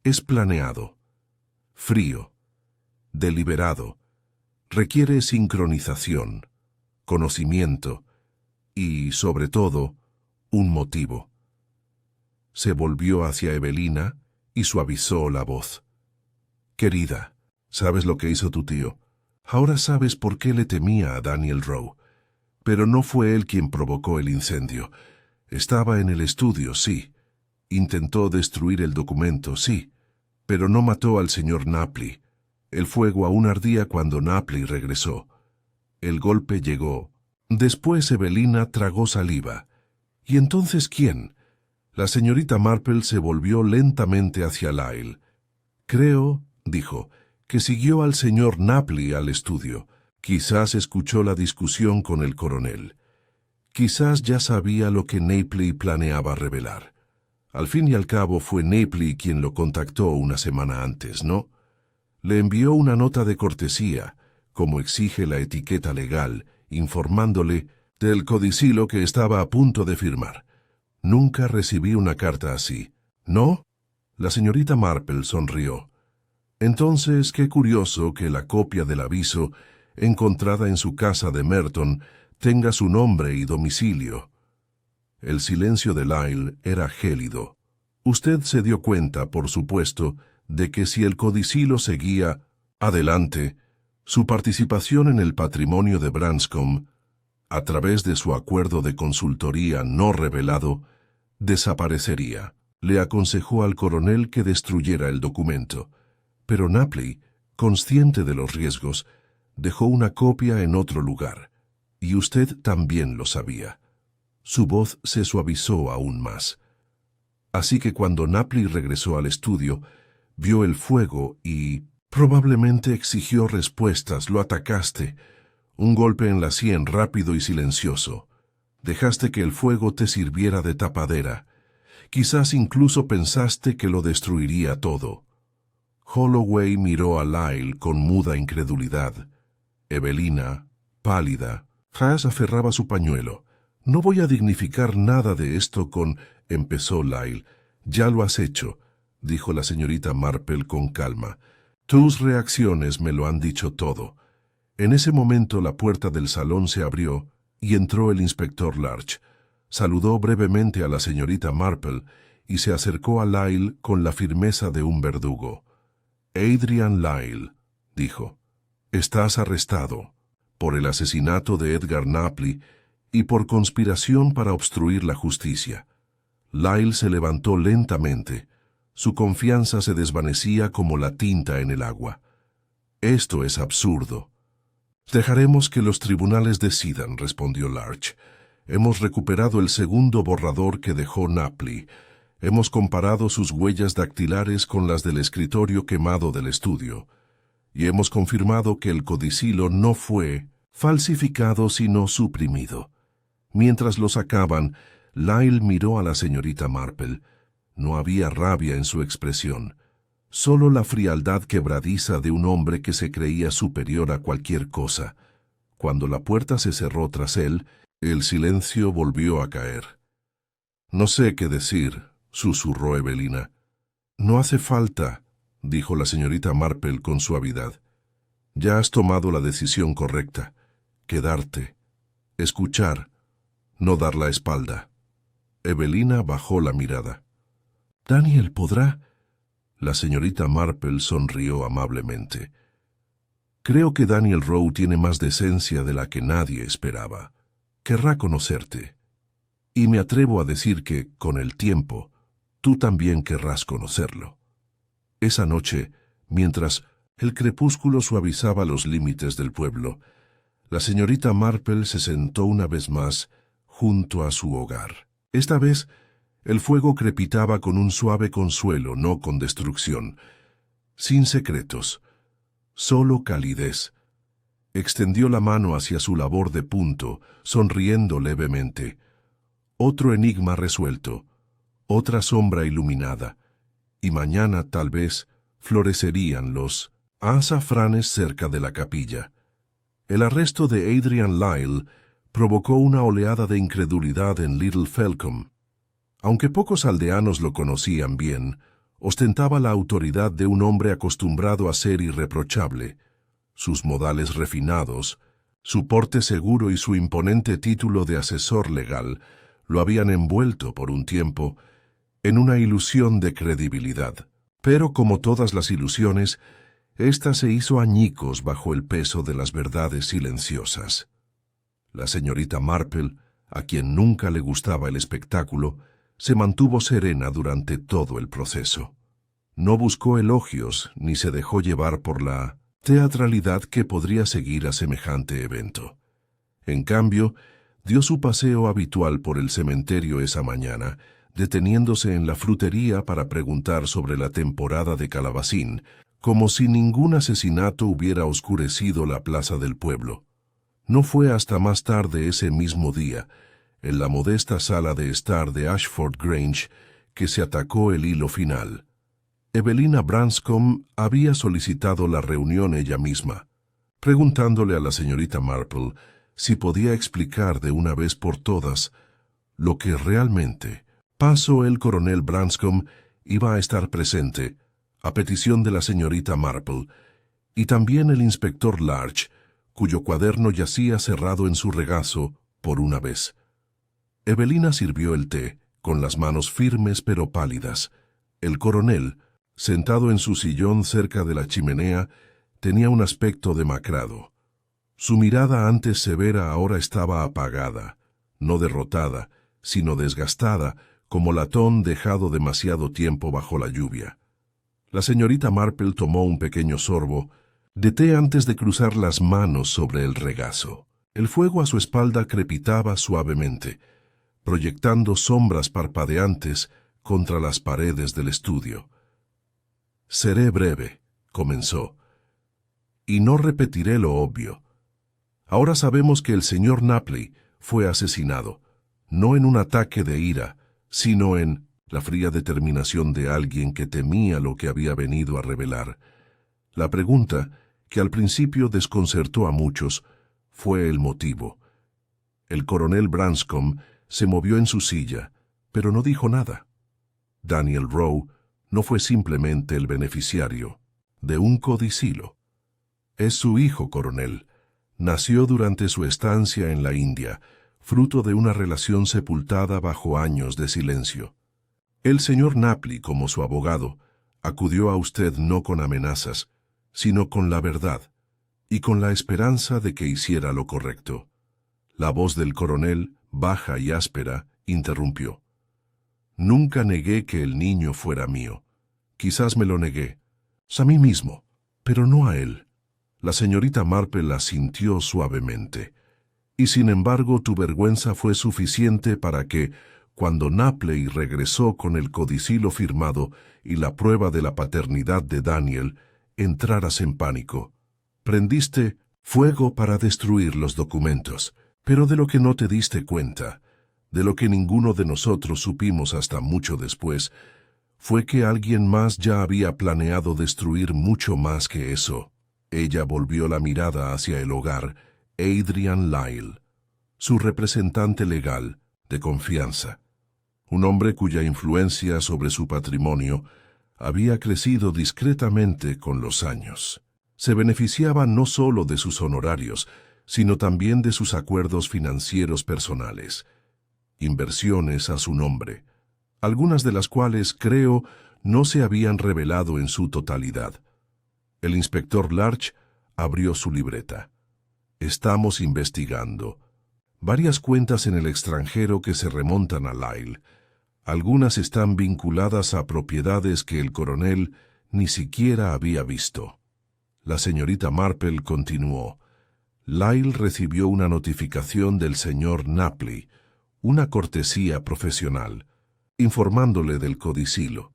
Es planeado, frío, deliberado, requiere sincronización, conocimiento y, sobre todo, un motivo». Se volvió hacia Evelina y suavizó la voz. «Querida, ¿sabes lo que hizo tu tío? Ahora sabes por qué le temía a Daniel Rowe. Pero no fue él quien provocó el incendio. Estaba en el estudio, sí. Intentó destruir el documento, sí. Pero no mató al señor Napley. El fuego aún ardía cuando Napley regresó. El golpe llegó. Después Evelina tragó saliva. ¿Y entonces quién?» La señorita Marple se volvió lentamente hacia Lyle. «Creo», dijo, «que siguió al señor Napley al estudio. Quizás escuchó la discusión con el coronel. Quizás ya sabía lo que Napley planeaba revelar. Al fin y al cabo fue Napley quien lo contactó una semana antes, ¿no? Le envió una nota de cortesía, como exige la etiqueta legal, informándole del codicilo que estaba a punto de firmar. Nunca recibí una carta así. ¿No?» La señorita Marple sonrió. «Entonces, qué curioso que la copia del aviso, encontrada en su casa de Merton, tenga su nombre y domicilio». El silencio de Lyle era gélido. «Usted se dio cuenta, por supuesto, de que si el codicilo seguía adelante, su participación en el patrimonio de Branscombe, a través de su acuerdo de consultoría no revelado, desaparecería». Le aconsejó al coronel que destruyera el documento, pero Napley, consciente de los riesgos, dejó una copia en otro lugar, y usted también lo sabía. Su voz se suavizó aún más. Así que cuando Napley regresó al estudio, vio el fuego y probablemente exigió respuestas. Lo atacaste. Un golpe en la sien rápido y silencioso. Dejaste que el fuego te sirviera de tapadera. Quizás incluso pensaste que lo destruiría todo. Holloway miró a Lyle con muda incredulidad. Evelina, pálida, aferraba su pañuelo. «No voy a dignificar nada de esto con...» empezó Lyle. «Ya lo has hecho», dijo la señorita Marple con calma. «Tus reacciones me lo han dicho todo». En ese momento la puerta del salón se abrió y entró el inspector Larch. Saludó brevemente a la señorita Marple y se acercó a Lyle con la firmeza de un verdugo. «Adrian Lyle», dijo, «estás arrestado por el asesinato de Edgar Napley y por conspiración para obstruir la justicia». Lyle se levantó lentamente. Su confianza se desvanecía como la tinta en el agua. Esto es absurdo. Dejaremos que los tribunales decidan, respondió Larch. Hemos recuperado el segundo borrador que dejó Napley. Hemos comparado sus huellas dactilares con las del escritorio quemado del estudio. Y hemos confirmado que el codicilo no fue falsificado sino suprimido. Mientras lo sacaban, Lyle miró a la señorita Marple. No había rabia en su expresión, solo la frialdad quebradiza de un hombre que se creía superior a cualquier cosa. Cuando la puerta se cerró tras él, el silencio volvió a caer. «No sé qué decir», susurró Evelina. «No hace falta», dijo la señorita Marple con suavidad. «Ya has tomado la decisión correcta. Quedarte. Escuchar. No dar la espalda». Evelina bajó la mirada. «Daniel podrá...» La señorita Marple sonrió amablemente. «Creo que Daniel Rowe tiene más decencia de la que nadie esperaba. Querrá conocerte. Y me atrevo a decir que, con el tiempo, tú también querrás conocerlo». Esa noche, mientras el crepúsculo suavizaba los límites del pueblo, la señorita Marple se sentó una vez más junto a su hogar. Esta vez, el fuego crepitaba con un suave consuelo, no con destrucción. Sin secretos, solo calidez. Extendió la mano hacia su labor de punto, sonriendo levemente. Otro enigma resuelto, otra sombra iluminada, y mañana, tal vez, florecerían los azafranes cerca de la capilla. El arresto de Adrian Lyle provocó una oleada de incredulidad en Little Felcombe. Aunque pocos aldeanos lo conocían bien, ostentaba la autoridad de un hombre acostumbrado a ser irreprochable. Sus modales refinados, su porte seguro y su imponente título de asesor legal lo habían envuelto por un tiempo en una ilusión de credibilidad. Pero como todas las ilusiones, ésta se hizo añicos bajo el peso de las verdades silenciosas. La señorita Marple, a quien nunca le gustaba el espectáculo, se mantuvo serena durante todo el proceso. No buscó elogios ni se dejó llevar por la teatralidad que podría seguir a semejante evento. En cambio, dio su paseo habitual por el cementerio esa mañana, deteniéndose en la frutería para preguntar sobre la temporada de calabacín, como si ningún asesinato hubiera oscurecido la plaza del pueblo. No fue hasta más tarde ese mismo día, en la modesta sala de estar de Ashford Grange, que se atacó el hilo final. Evelina Branscombe había solicitado la reunión ella misma, preguntándole a la señorita Marple si podía explicar de una vez por todas lo que realmente pasó. El coronel Branscombe iba a estar presente, a petición de la señorita Marple, y también el inspector Larch, cuyo cuaderno yacía cerrado en su regazo por una vez. Evelina sirvió el té, con las manos firmes pero pálidas. El coronel, sentado en su sillón cerca de la chimenea, tenía un aspecto demacrado. Su mirada antes severa ahora estaba apagada, no derrotada, sino desgastada, como latón dejado demasiado tiempo bajo la lluvia. La señorita Marple tomó un pequeño sorbo de té antes de cruzar las manos sobre el regazo. El fuego a su espalda crepitaba suavemente, proyectando sombras parpadeantes contra las paredes del estudio. «Seré breve», comenzó, «y no repetiré lo obvio. Ahora sabemos que el señor Napley fue asesinado, no en un ataque de ira, sino en la fría determinación de alguien que temía lo que había venido a revelar. La pregunta, que al principio desconcertó a muchos, fue el motivo. El coronel Branscombe se movió en su silla, pero no dijo nada. Daniel Rowe no fue simplemente el beneficiario de un codicilo. Es su hijo, coronel. Nació durante su estancia en la India, fruto de una relación sepultada bajo años de silencio. El señor Napley, como su abogado, acudió a usted no con amenazas, sino con la verdad, y con la esperanza de que hiciera lo correcto. La voz del coronel, baja y áspera, interrumpió. Nunca negué que el niño fuera mío. Quizás me lo negué. A mí mismo, pero no a él. La señorita Marple asintió suavemente. Y sin embargo tu vergüenza fue suficiente para que, cuando Napley regresó con el codicilo firmado y la prueba de la paternidad de Daniel, entraras en pánico. Prendiste fuego para destruir los documentos, pero de lo que no te diste cuenta, de lo que ninguno de nosotros supimos hasta mucho después, fue que alguien más ya había planeado destruir mucho más que eso. Ella volvió la mirada hacia el hogar, Adrian Lyle, su representante legal, de confianza. Un hombre cuya influencia sobre su patrimonio había crecido discretamente con los años. Se beneficiaba no solo de sus honorarios, sino también de sus acuerdos financieros personales. Inversiones a su nombre, algunas de las cuales, creo, no se habían revelado en su totalidad. El inspector Larch abrió su libreta. Estamos investigando varias cuentas en el extranjero que se remontan a Lyle. Algunas están vinculadas a propiedades que el coronel ni siquiera había visto. La señorita Marple continuó. Lyle recibió una notificación del señor Napley, una cortesía profesional, informándole del codicilo.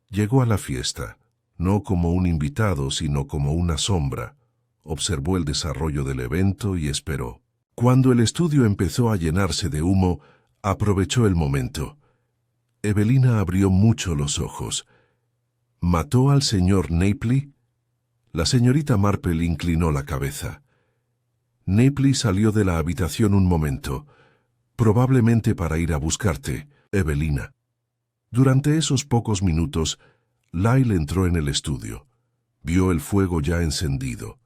Llegó a la fiesta, no como un invitado, sino como una sombra. Observó el desarrollo del evento y esperó. Cuando el estudio empezó a llenarse de humo, aprovechó el momento. Evelina abrió mucho los ojos. ¿Mató al señor Napley? La señorita Marple inclinó la cabeza. Napley salió de la habitación un momento, probablemente para ir a buscarte, Evelina. Durante esos pocos minutos, Lyle entró en el estudio. Vio el fuego ya encendido.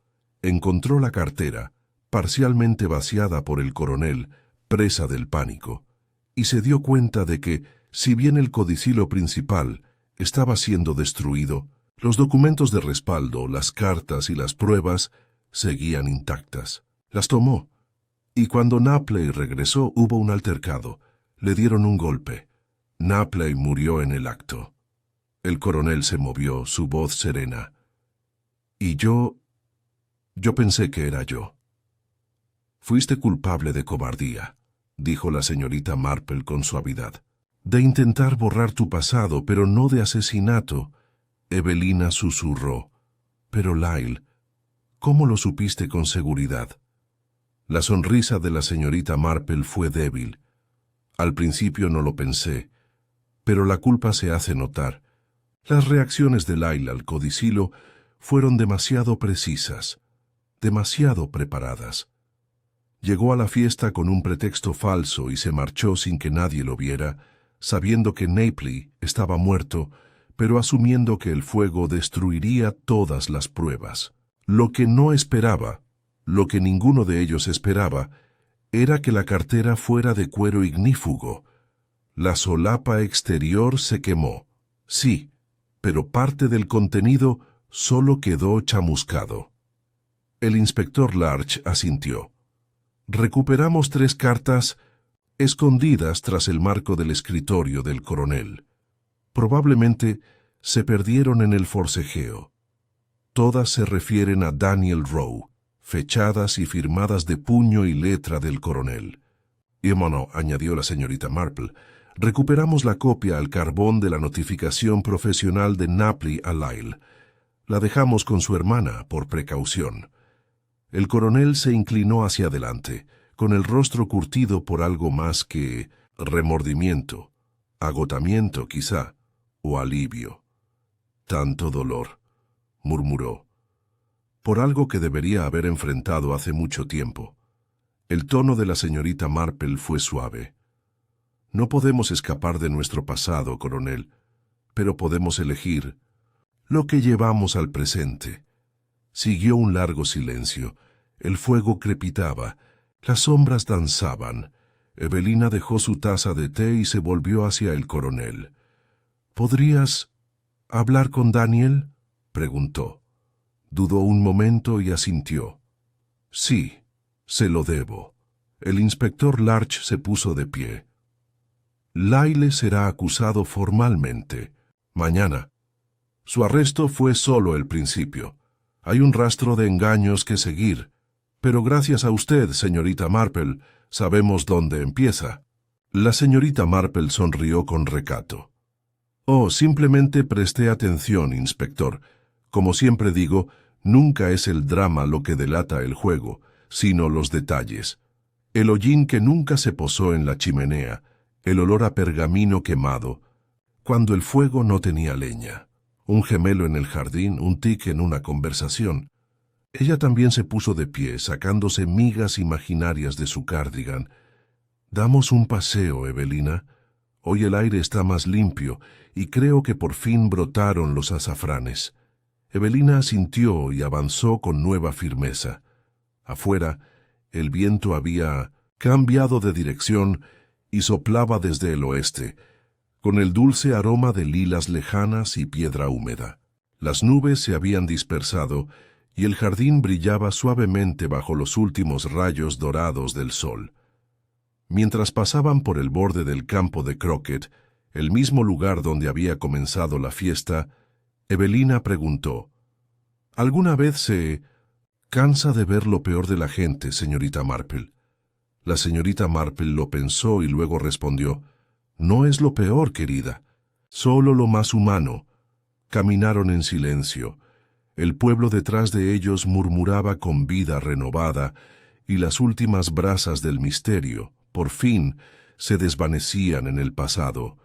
Encontró la cartera, parcialmente vaciada por el coronel, presa del pánico, y se dio cuenta de que, si bien el codicilo principal estaba siendo destruido, los documentos de respaldo, las cartas y las pruebas seguían intactas. Las tomó, y cuando Napley regresó hubo un altercado. Le dieron un golpe. Napley murió en el acto. El coronel se movió, su voz serena. Y yo pensé que era yo. Fuiste culpable de cobardía, dijo la señorita Marple con suavidad. De intentar borrar tu pasado, pero no de asesinato. Evelina susurró. Pero Lyle, ¿cómo lo supiste con seguridad? La sonrisa de la señorita Marple fue débil. Al principio no lo pensé, pero la culpa se hace notar. Las reacciones de Lyle al codicilo fueron demasiado precisas, demasiado preparadas. Llegó a la fiesta con un pretexto falso y se marchó sin que nadie lo viera, sabiendo que Napley estaba muerto, pero asumiendo que el fuego destruiría todas las pruebas. Lo que no esperaba, lo que ninguno de ellos esperaba, era que la cartera fuera de cuero ignífugo. La solapa exterior se quemó, sí, pero parte del contenido solo quedó chamuscado. El inspector Larch asintió. Recuperamos 3 cartas escondidas tras el marco del escritorio del coronel. Probablemente se perdieron en el forcejeo. Todas se refieren a Daniel Rowe, fechadas y firmadas de puño y letra del coronel. Y bueno, añadió la señorita Marple, recuperamos la copia al carbón de la notificación profesional de Napley a Lyle. La dejamos con su hermana, por precaución. El coronel se inclinó hacia adelante, con el rostro curtido por algo más que remordimiento, agotamiento quizá, o alivio. Tanto dolor, murmuró, por algo que debería haber enfrentado hace mucho tiempo. El tono de la señorita Marple fue suave. No podemos escapar de nuestro pasado, coronel, pero podemos elegir lo que llevamos al presente. Siguió un largo silencio. El fuego crepitaba, las sombras danzaban. Evelina dejó su taza de té y se volvió hacia el coronel. ¿Podrías hablar con Daniel?, preguntó. Dudó un momento y asintió. Sí, se lo debo. El inspector Larch se puso de pie. Lyle será acusado formalmente mañana. Su arresto fue solo el principio. Hay un rastro de engaños que seguir, pero gracias a usted, señorita Marple, sabemos dónde empieza. La señorita Marple sonrió con recato. Oh, simplemente presté atención, inspector. Como siempre digo, nunca es el drama lo que delata el juego, sino los detalles. El hollín que nunca se posó en la chimenea, el olor a pergamino quemado, cuando el fuego no tenía leña, un gemelo en el jardín, un tic en una conversación. Ella también se puso de pie, sacándose migas imaginarias de su cardigan. «Damos un paseo, Evelina. Hoy el aire está más limpio y creo que por fin brotaron los azafranes». Evelina asintió y avanzó con nueva firmeza. Afuera, el viento había cambiado de dirección y soplaba desde el oeste, con el dulce aroma de lilas lejanas y piedra húmeda. Las nubes se habían dispersado y el jardín brillaba suavemente bajo los últimos rayos dorados del sol. Mientras pasaban por el borde del campo de croquet, el mismo lugar donde había comenzado la fiesta, Evelina preguntó: «¿Alguna vez se cansa de ver lo peor de la gente, señorita Marple?» La señorita Marple lo pensó y luego respondió: «No es lo peor, querida, solo lo más humano». Caminaron en silencio. El pueblo detrás de ellos murmuraba con vida renovada, y las últimas brasas del misterio, por fin, se desvanecían en el pasado.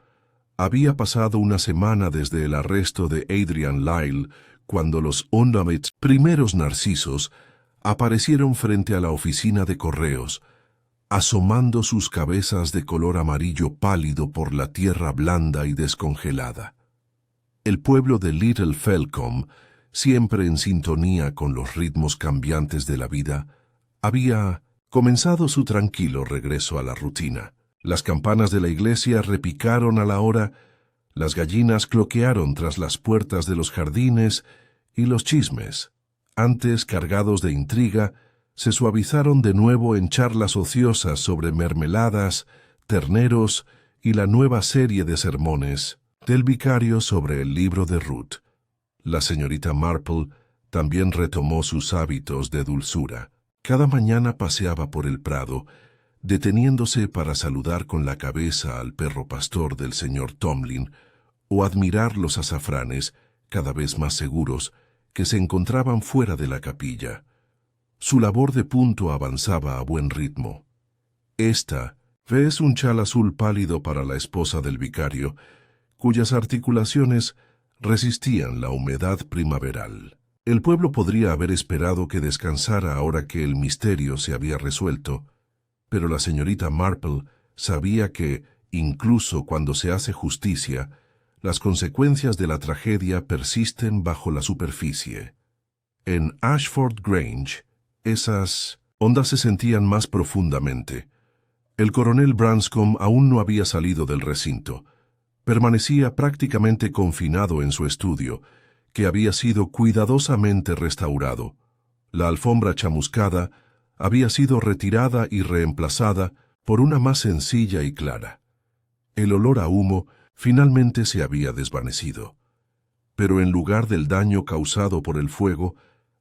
Había pasado una semana desde el arresto de Adrian Lyle, cuando los Ornaments, primeros narcisos, aparecieron frente a la oficina de correos, asomando sus cabezas de color amarillo pálido por la tierra blanda y descongelada. El pueblo de Little Felcombe, siempre en sintonía con los ritmos cambiantes de la vida, había comenzado su tranquilo regreso a la rutina. Las campanas de la iglesia repicaron a la hora, las gallinas cloquearon tras las puertas de los jardines y los chismes, antes cargados de intriga, se suavizaron de nuevo en charlas ociosas sobre mermeladas, terneros y la nueva serie de sermones del vicario sobre el libro de Ruth. La señorita Marple también retomó sus hábitos de dulzura. Cada mañana paseaba por el prado, deteniéndose para saludar con la cabeza al perro pastor del señor Tomlin o admirar los azafranes, cada vez más seguros, que se encontraban fuera de la capilla. Su labor de punto avanzaba a buen ritmo. Esta es un chal azul pálido para la esposa del vicario, cuyas articulaciones resistían la humedad primaveral. El pueblo podría haber esperado que descansara ahora que el misterio se había resuelto, pero la señorita Marple sabía que, incluso cuando se hace justicia, las consecuencias de la tragedia persisten bajo la superficie. En Ashford Grange, esas ondas se sentían más profundamente. El coronel Branscombe aún no había salido del recinto. Permanecía prácticamente confinado en su estudio, que había sido cuidadosamente restaurado. La alfombra chamuscada había sido retirada y reemplazada por una más sencilla y clara. El olor a humo finalmente se había desvanecido. Pero en lugar del daño causado por el fuego,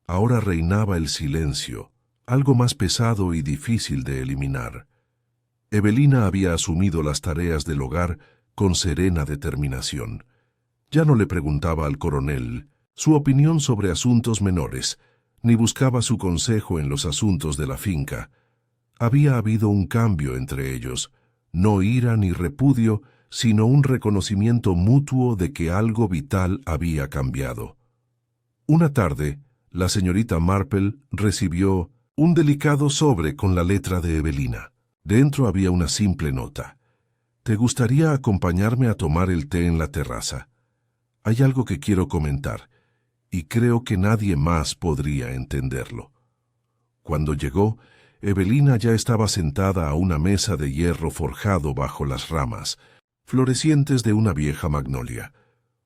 ahora reinaba el silencio, algo más pesado y difícil de eliminar. Evelina había asumido las tareas del hogar con serena determinación. Ya no le preguntaba al coronel su opinión sobre asuntos menores, ni buscaba su consejo en los asuntos de la finca. Había habido un cambio entre ellos, no ira ni repudio, sino un reconocimiento mutuo de que algo vital había cambiado. Una tarde, la señorita Marple recibió un delicado sobre con la letra de Evelina. Dentro había una simple nota: «¿Te gustaría acompañarme a tomar el té en la terraza? Hay algo que quiero comentar, y creo que nadie más podría entenderlo». Cuando llegó, Evelina ya estaba sentada a una mesa de hierro forjado bajo las ramas florecientes de una vieja magnolia.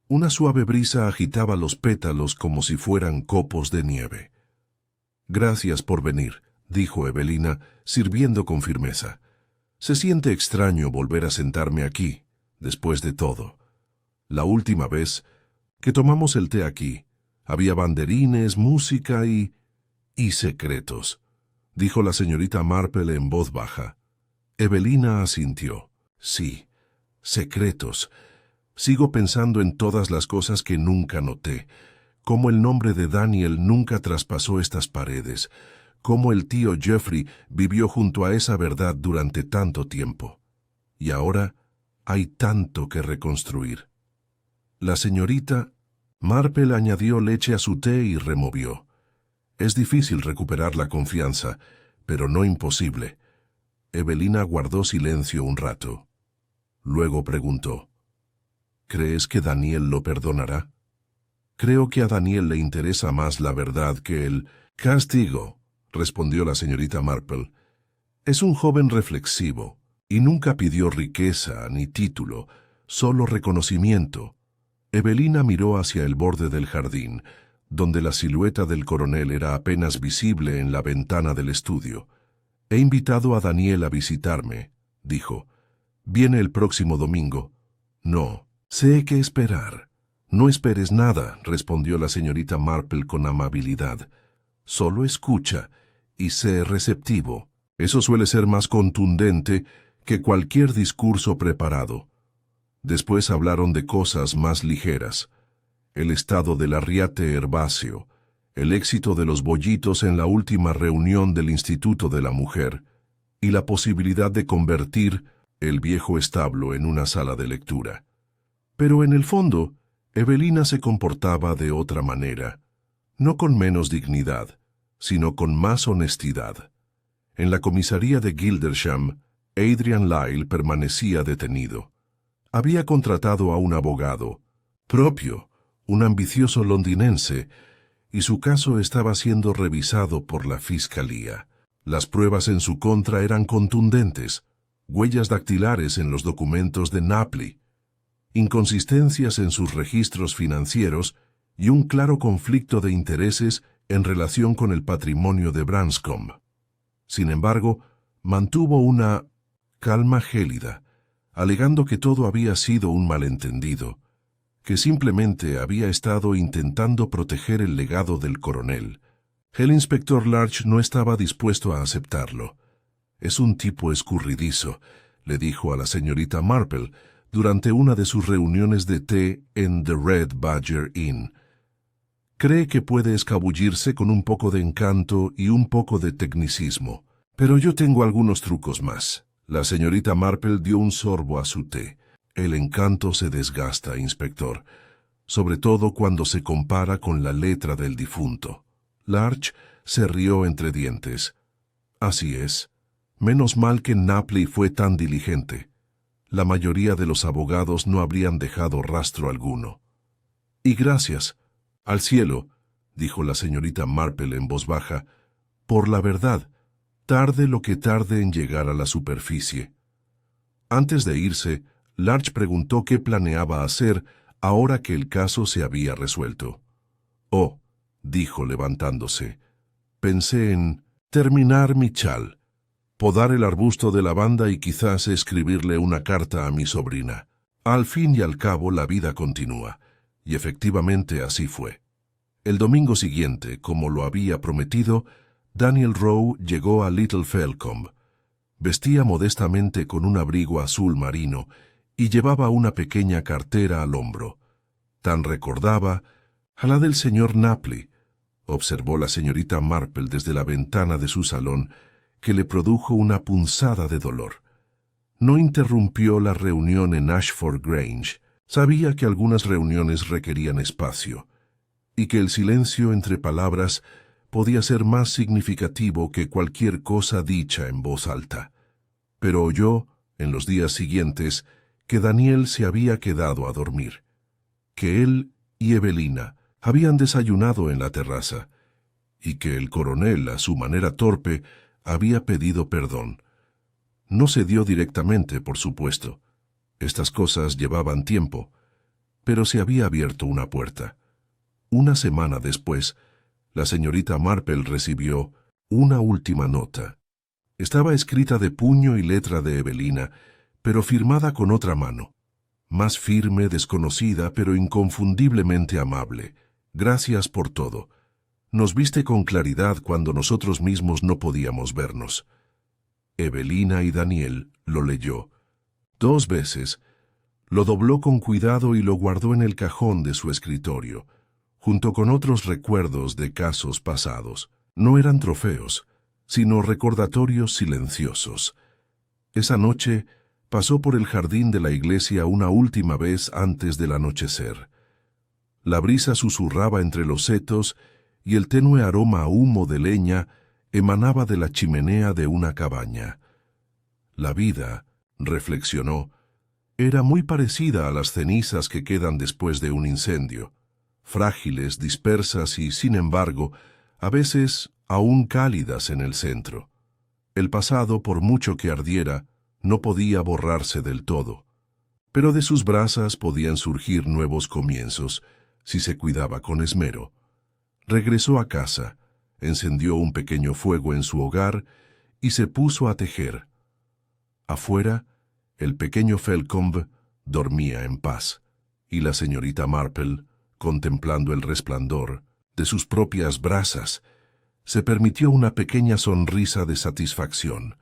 Una suave brisa agitaba los pétalos como si fueran copos de nieve. «Gracias por venir», dijo Evelina, sirviendo con firmeza. «Se siente extraño volver a sentarme aquí, después de todo. La última vez que tomamos el té aquí. Había banderines, música y secretos, dijo la señorita Marple en voz baja. Evelina asintió. Sí, secretos. Sigo pensando en todas las cosas que nunca noté, cómo el nombre de Daniel nunca traspasó estas paredes, cómo el tío Jeffrey vivió junto a esa verdad durante tanto tiempo. Y ahora hay tanto que reconstruir. La señorita Marple añadió leche a su té y removió. Es difícil recuperar la confianza, pero no imposible. Evelina guardó silencio un rato. Luego preguntó, ¿crees que Daniel lo perdonará? Creo que a Daniel le interesa más la verdad que el castigo, respondió la señorita Marple. Es un joven reflexivo y nunca pidió riqueza ni título, solo reconocimiento. Evelina miró hacia el borde del jardín, donde la silueta del coronel era apenas visible en la ventana del estudio. He invitado a Daniel a visitarme, dijo. Viene el próximo domingo. No, sé qué esperar. No esperes nada, respondió la señorita Marple con amabilidad. Solo escucha y sé receptivo. Eso suele ser más contundente que cualquier discurso preparado. Después hablaron de cosas más ligeras. El estado del arriate herbáceo, el éxito de los bollitos en la última reunión del Instituto de la Mujer y la posibilidad de convertir el viejo establo en una sala de lectura. Pero en el fondo, Evelina se comportaba de otra manera, no con menos dignidad, sino con más honestidad. En la comisaría de Gildersham, Adrian Lyle permanecía detenido. Había contratado a un abogado propio, un ambicioso londinense, y su caso estaba siendo revisado por la fiscalía. Las pruebas en su contra eran contundentes, huellas dactilares en los documentos de Napley, inconsistencias en sus registros financieros y un claro conflicto de intereses en relación con el patrimonio de Branscombe. Sin embargo, mantuvo una calma gélida, alegando que todo había sido un malentendido, que simplemente había estado intentando proteger el legado del coronel. El inspector Larch no estaba dispuesto a aceptarlo. Es un tipo escurridizo, le dijo a la señorita Marple durante una de sus reuniones de té en The Red Badger Inn. Cree que puede escabullirse con un poco de encanto y un poco de tecnicismo. Pero yo tengo algunos trucos más. La señorita Marple dio un sorbo a su té. El encanto se desgasta, inspector, sobre todo cuando se compara con la letra del difunto. Larch se rió entre dientes. Así es. Menos mal que Napley fue tan diligente. La mayoría de los abogados no habrían dejado rastro alguno. Y gracias, al cielo, dijo la señorita Marple en voz baja, por la verdad, tarde lo que tarde en llegar a la superficie. Antes de irse, Larch preguntó qué planeaba hacer ahora que el caso se había resuelto. Oh, dijo levantándose, pensé en terminar mi chal, podar el arbusto de lavanda y quizás escribirle una carta a mi sobrina. Al fin y al cabo la vida continúa, y efectivamente así fue. El domingo siguiente, como lo había prometido, Daniel Rowe llegó a Little Felcombe. Vestía modestamente con un abrigo azul marino y llevaba una pequeña cartera al hombro. Tan recordaba a la del señor Napley, observó la señorita Marple desde la ventana de su salón, que le produjo una punzada de dolor. No interrumpió la reunión en Ashford Grange. Sabía que algunas reuniones requerían espacio, y que el silencio entre palabras podía ser más significativo que cualquier cosa dicha en voz alta. Pero oyó, en los días siguientes, que Daniel se había quedado a dormir, que él y Evelina habían desayunado en la terraza, y que el coronel, a su manera torpe, había pedido perdón. No se dio directamente, por supuesto. Estas cosas llevaban tiempo, pero se había abierto una puerta. Una semana después, la señorita Marple recibió una última nota. Estaba escrita de puño y letra de Evelina, pero firmada con otra mano. más firme, desconocida, pero inconfundiblemente amable. Gracias por todo. Nos viste con claridad cuando nosotros mismos no podíamos vernos. Evelina y Daniel lo leyó. 2 veces. Lo dobló con cuidado y lo guardó en el cajón de su escritorio, junto con otros recuerdos de casos pasados. No eran trofeos, sino recordatorios silenciosos. Esa noche pasó por el jardín de la iglesia una última vez antes del anochecer. La brisa susurraba entre los setos y el tenue aroma a humo de leña emanaba de la chimenea de una cabaña. La vida, reflexionó, era muy parecida a las cenizas que quedan después de un incendio, frágiles, dispersas y, sin embargo, a veces aún cálidas en el centro. El pasado, por mucho que ardiera, no podía borrarse del todo, pero de sus brasas podían surgir nuevos comienzos, si se cuidaba con esmero. Regresó a casa, encendió un pequeño fuego en su hogar y se puso a tejer. Afuera, el pequeño Felcombe dormía en paz, y la señorita Marple, contemplando el resplandor de sus propias brasas, se permitió una pequeña sonrisa de satisfacción.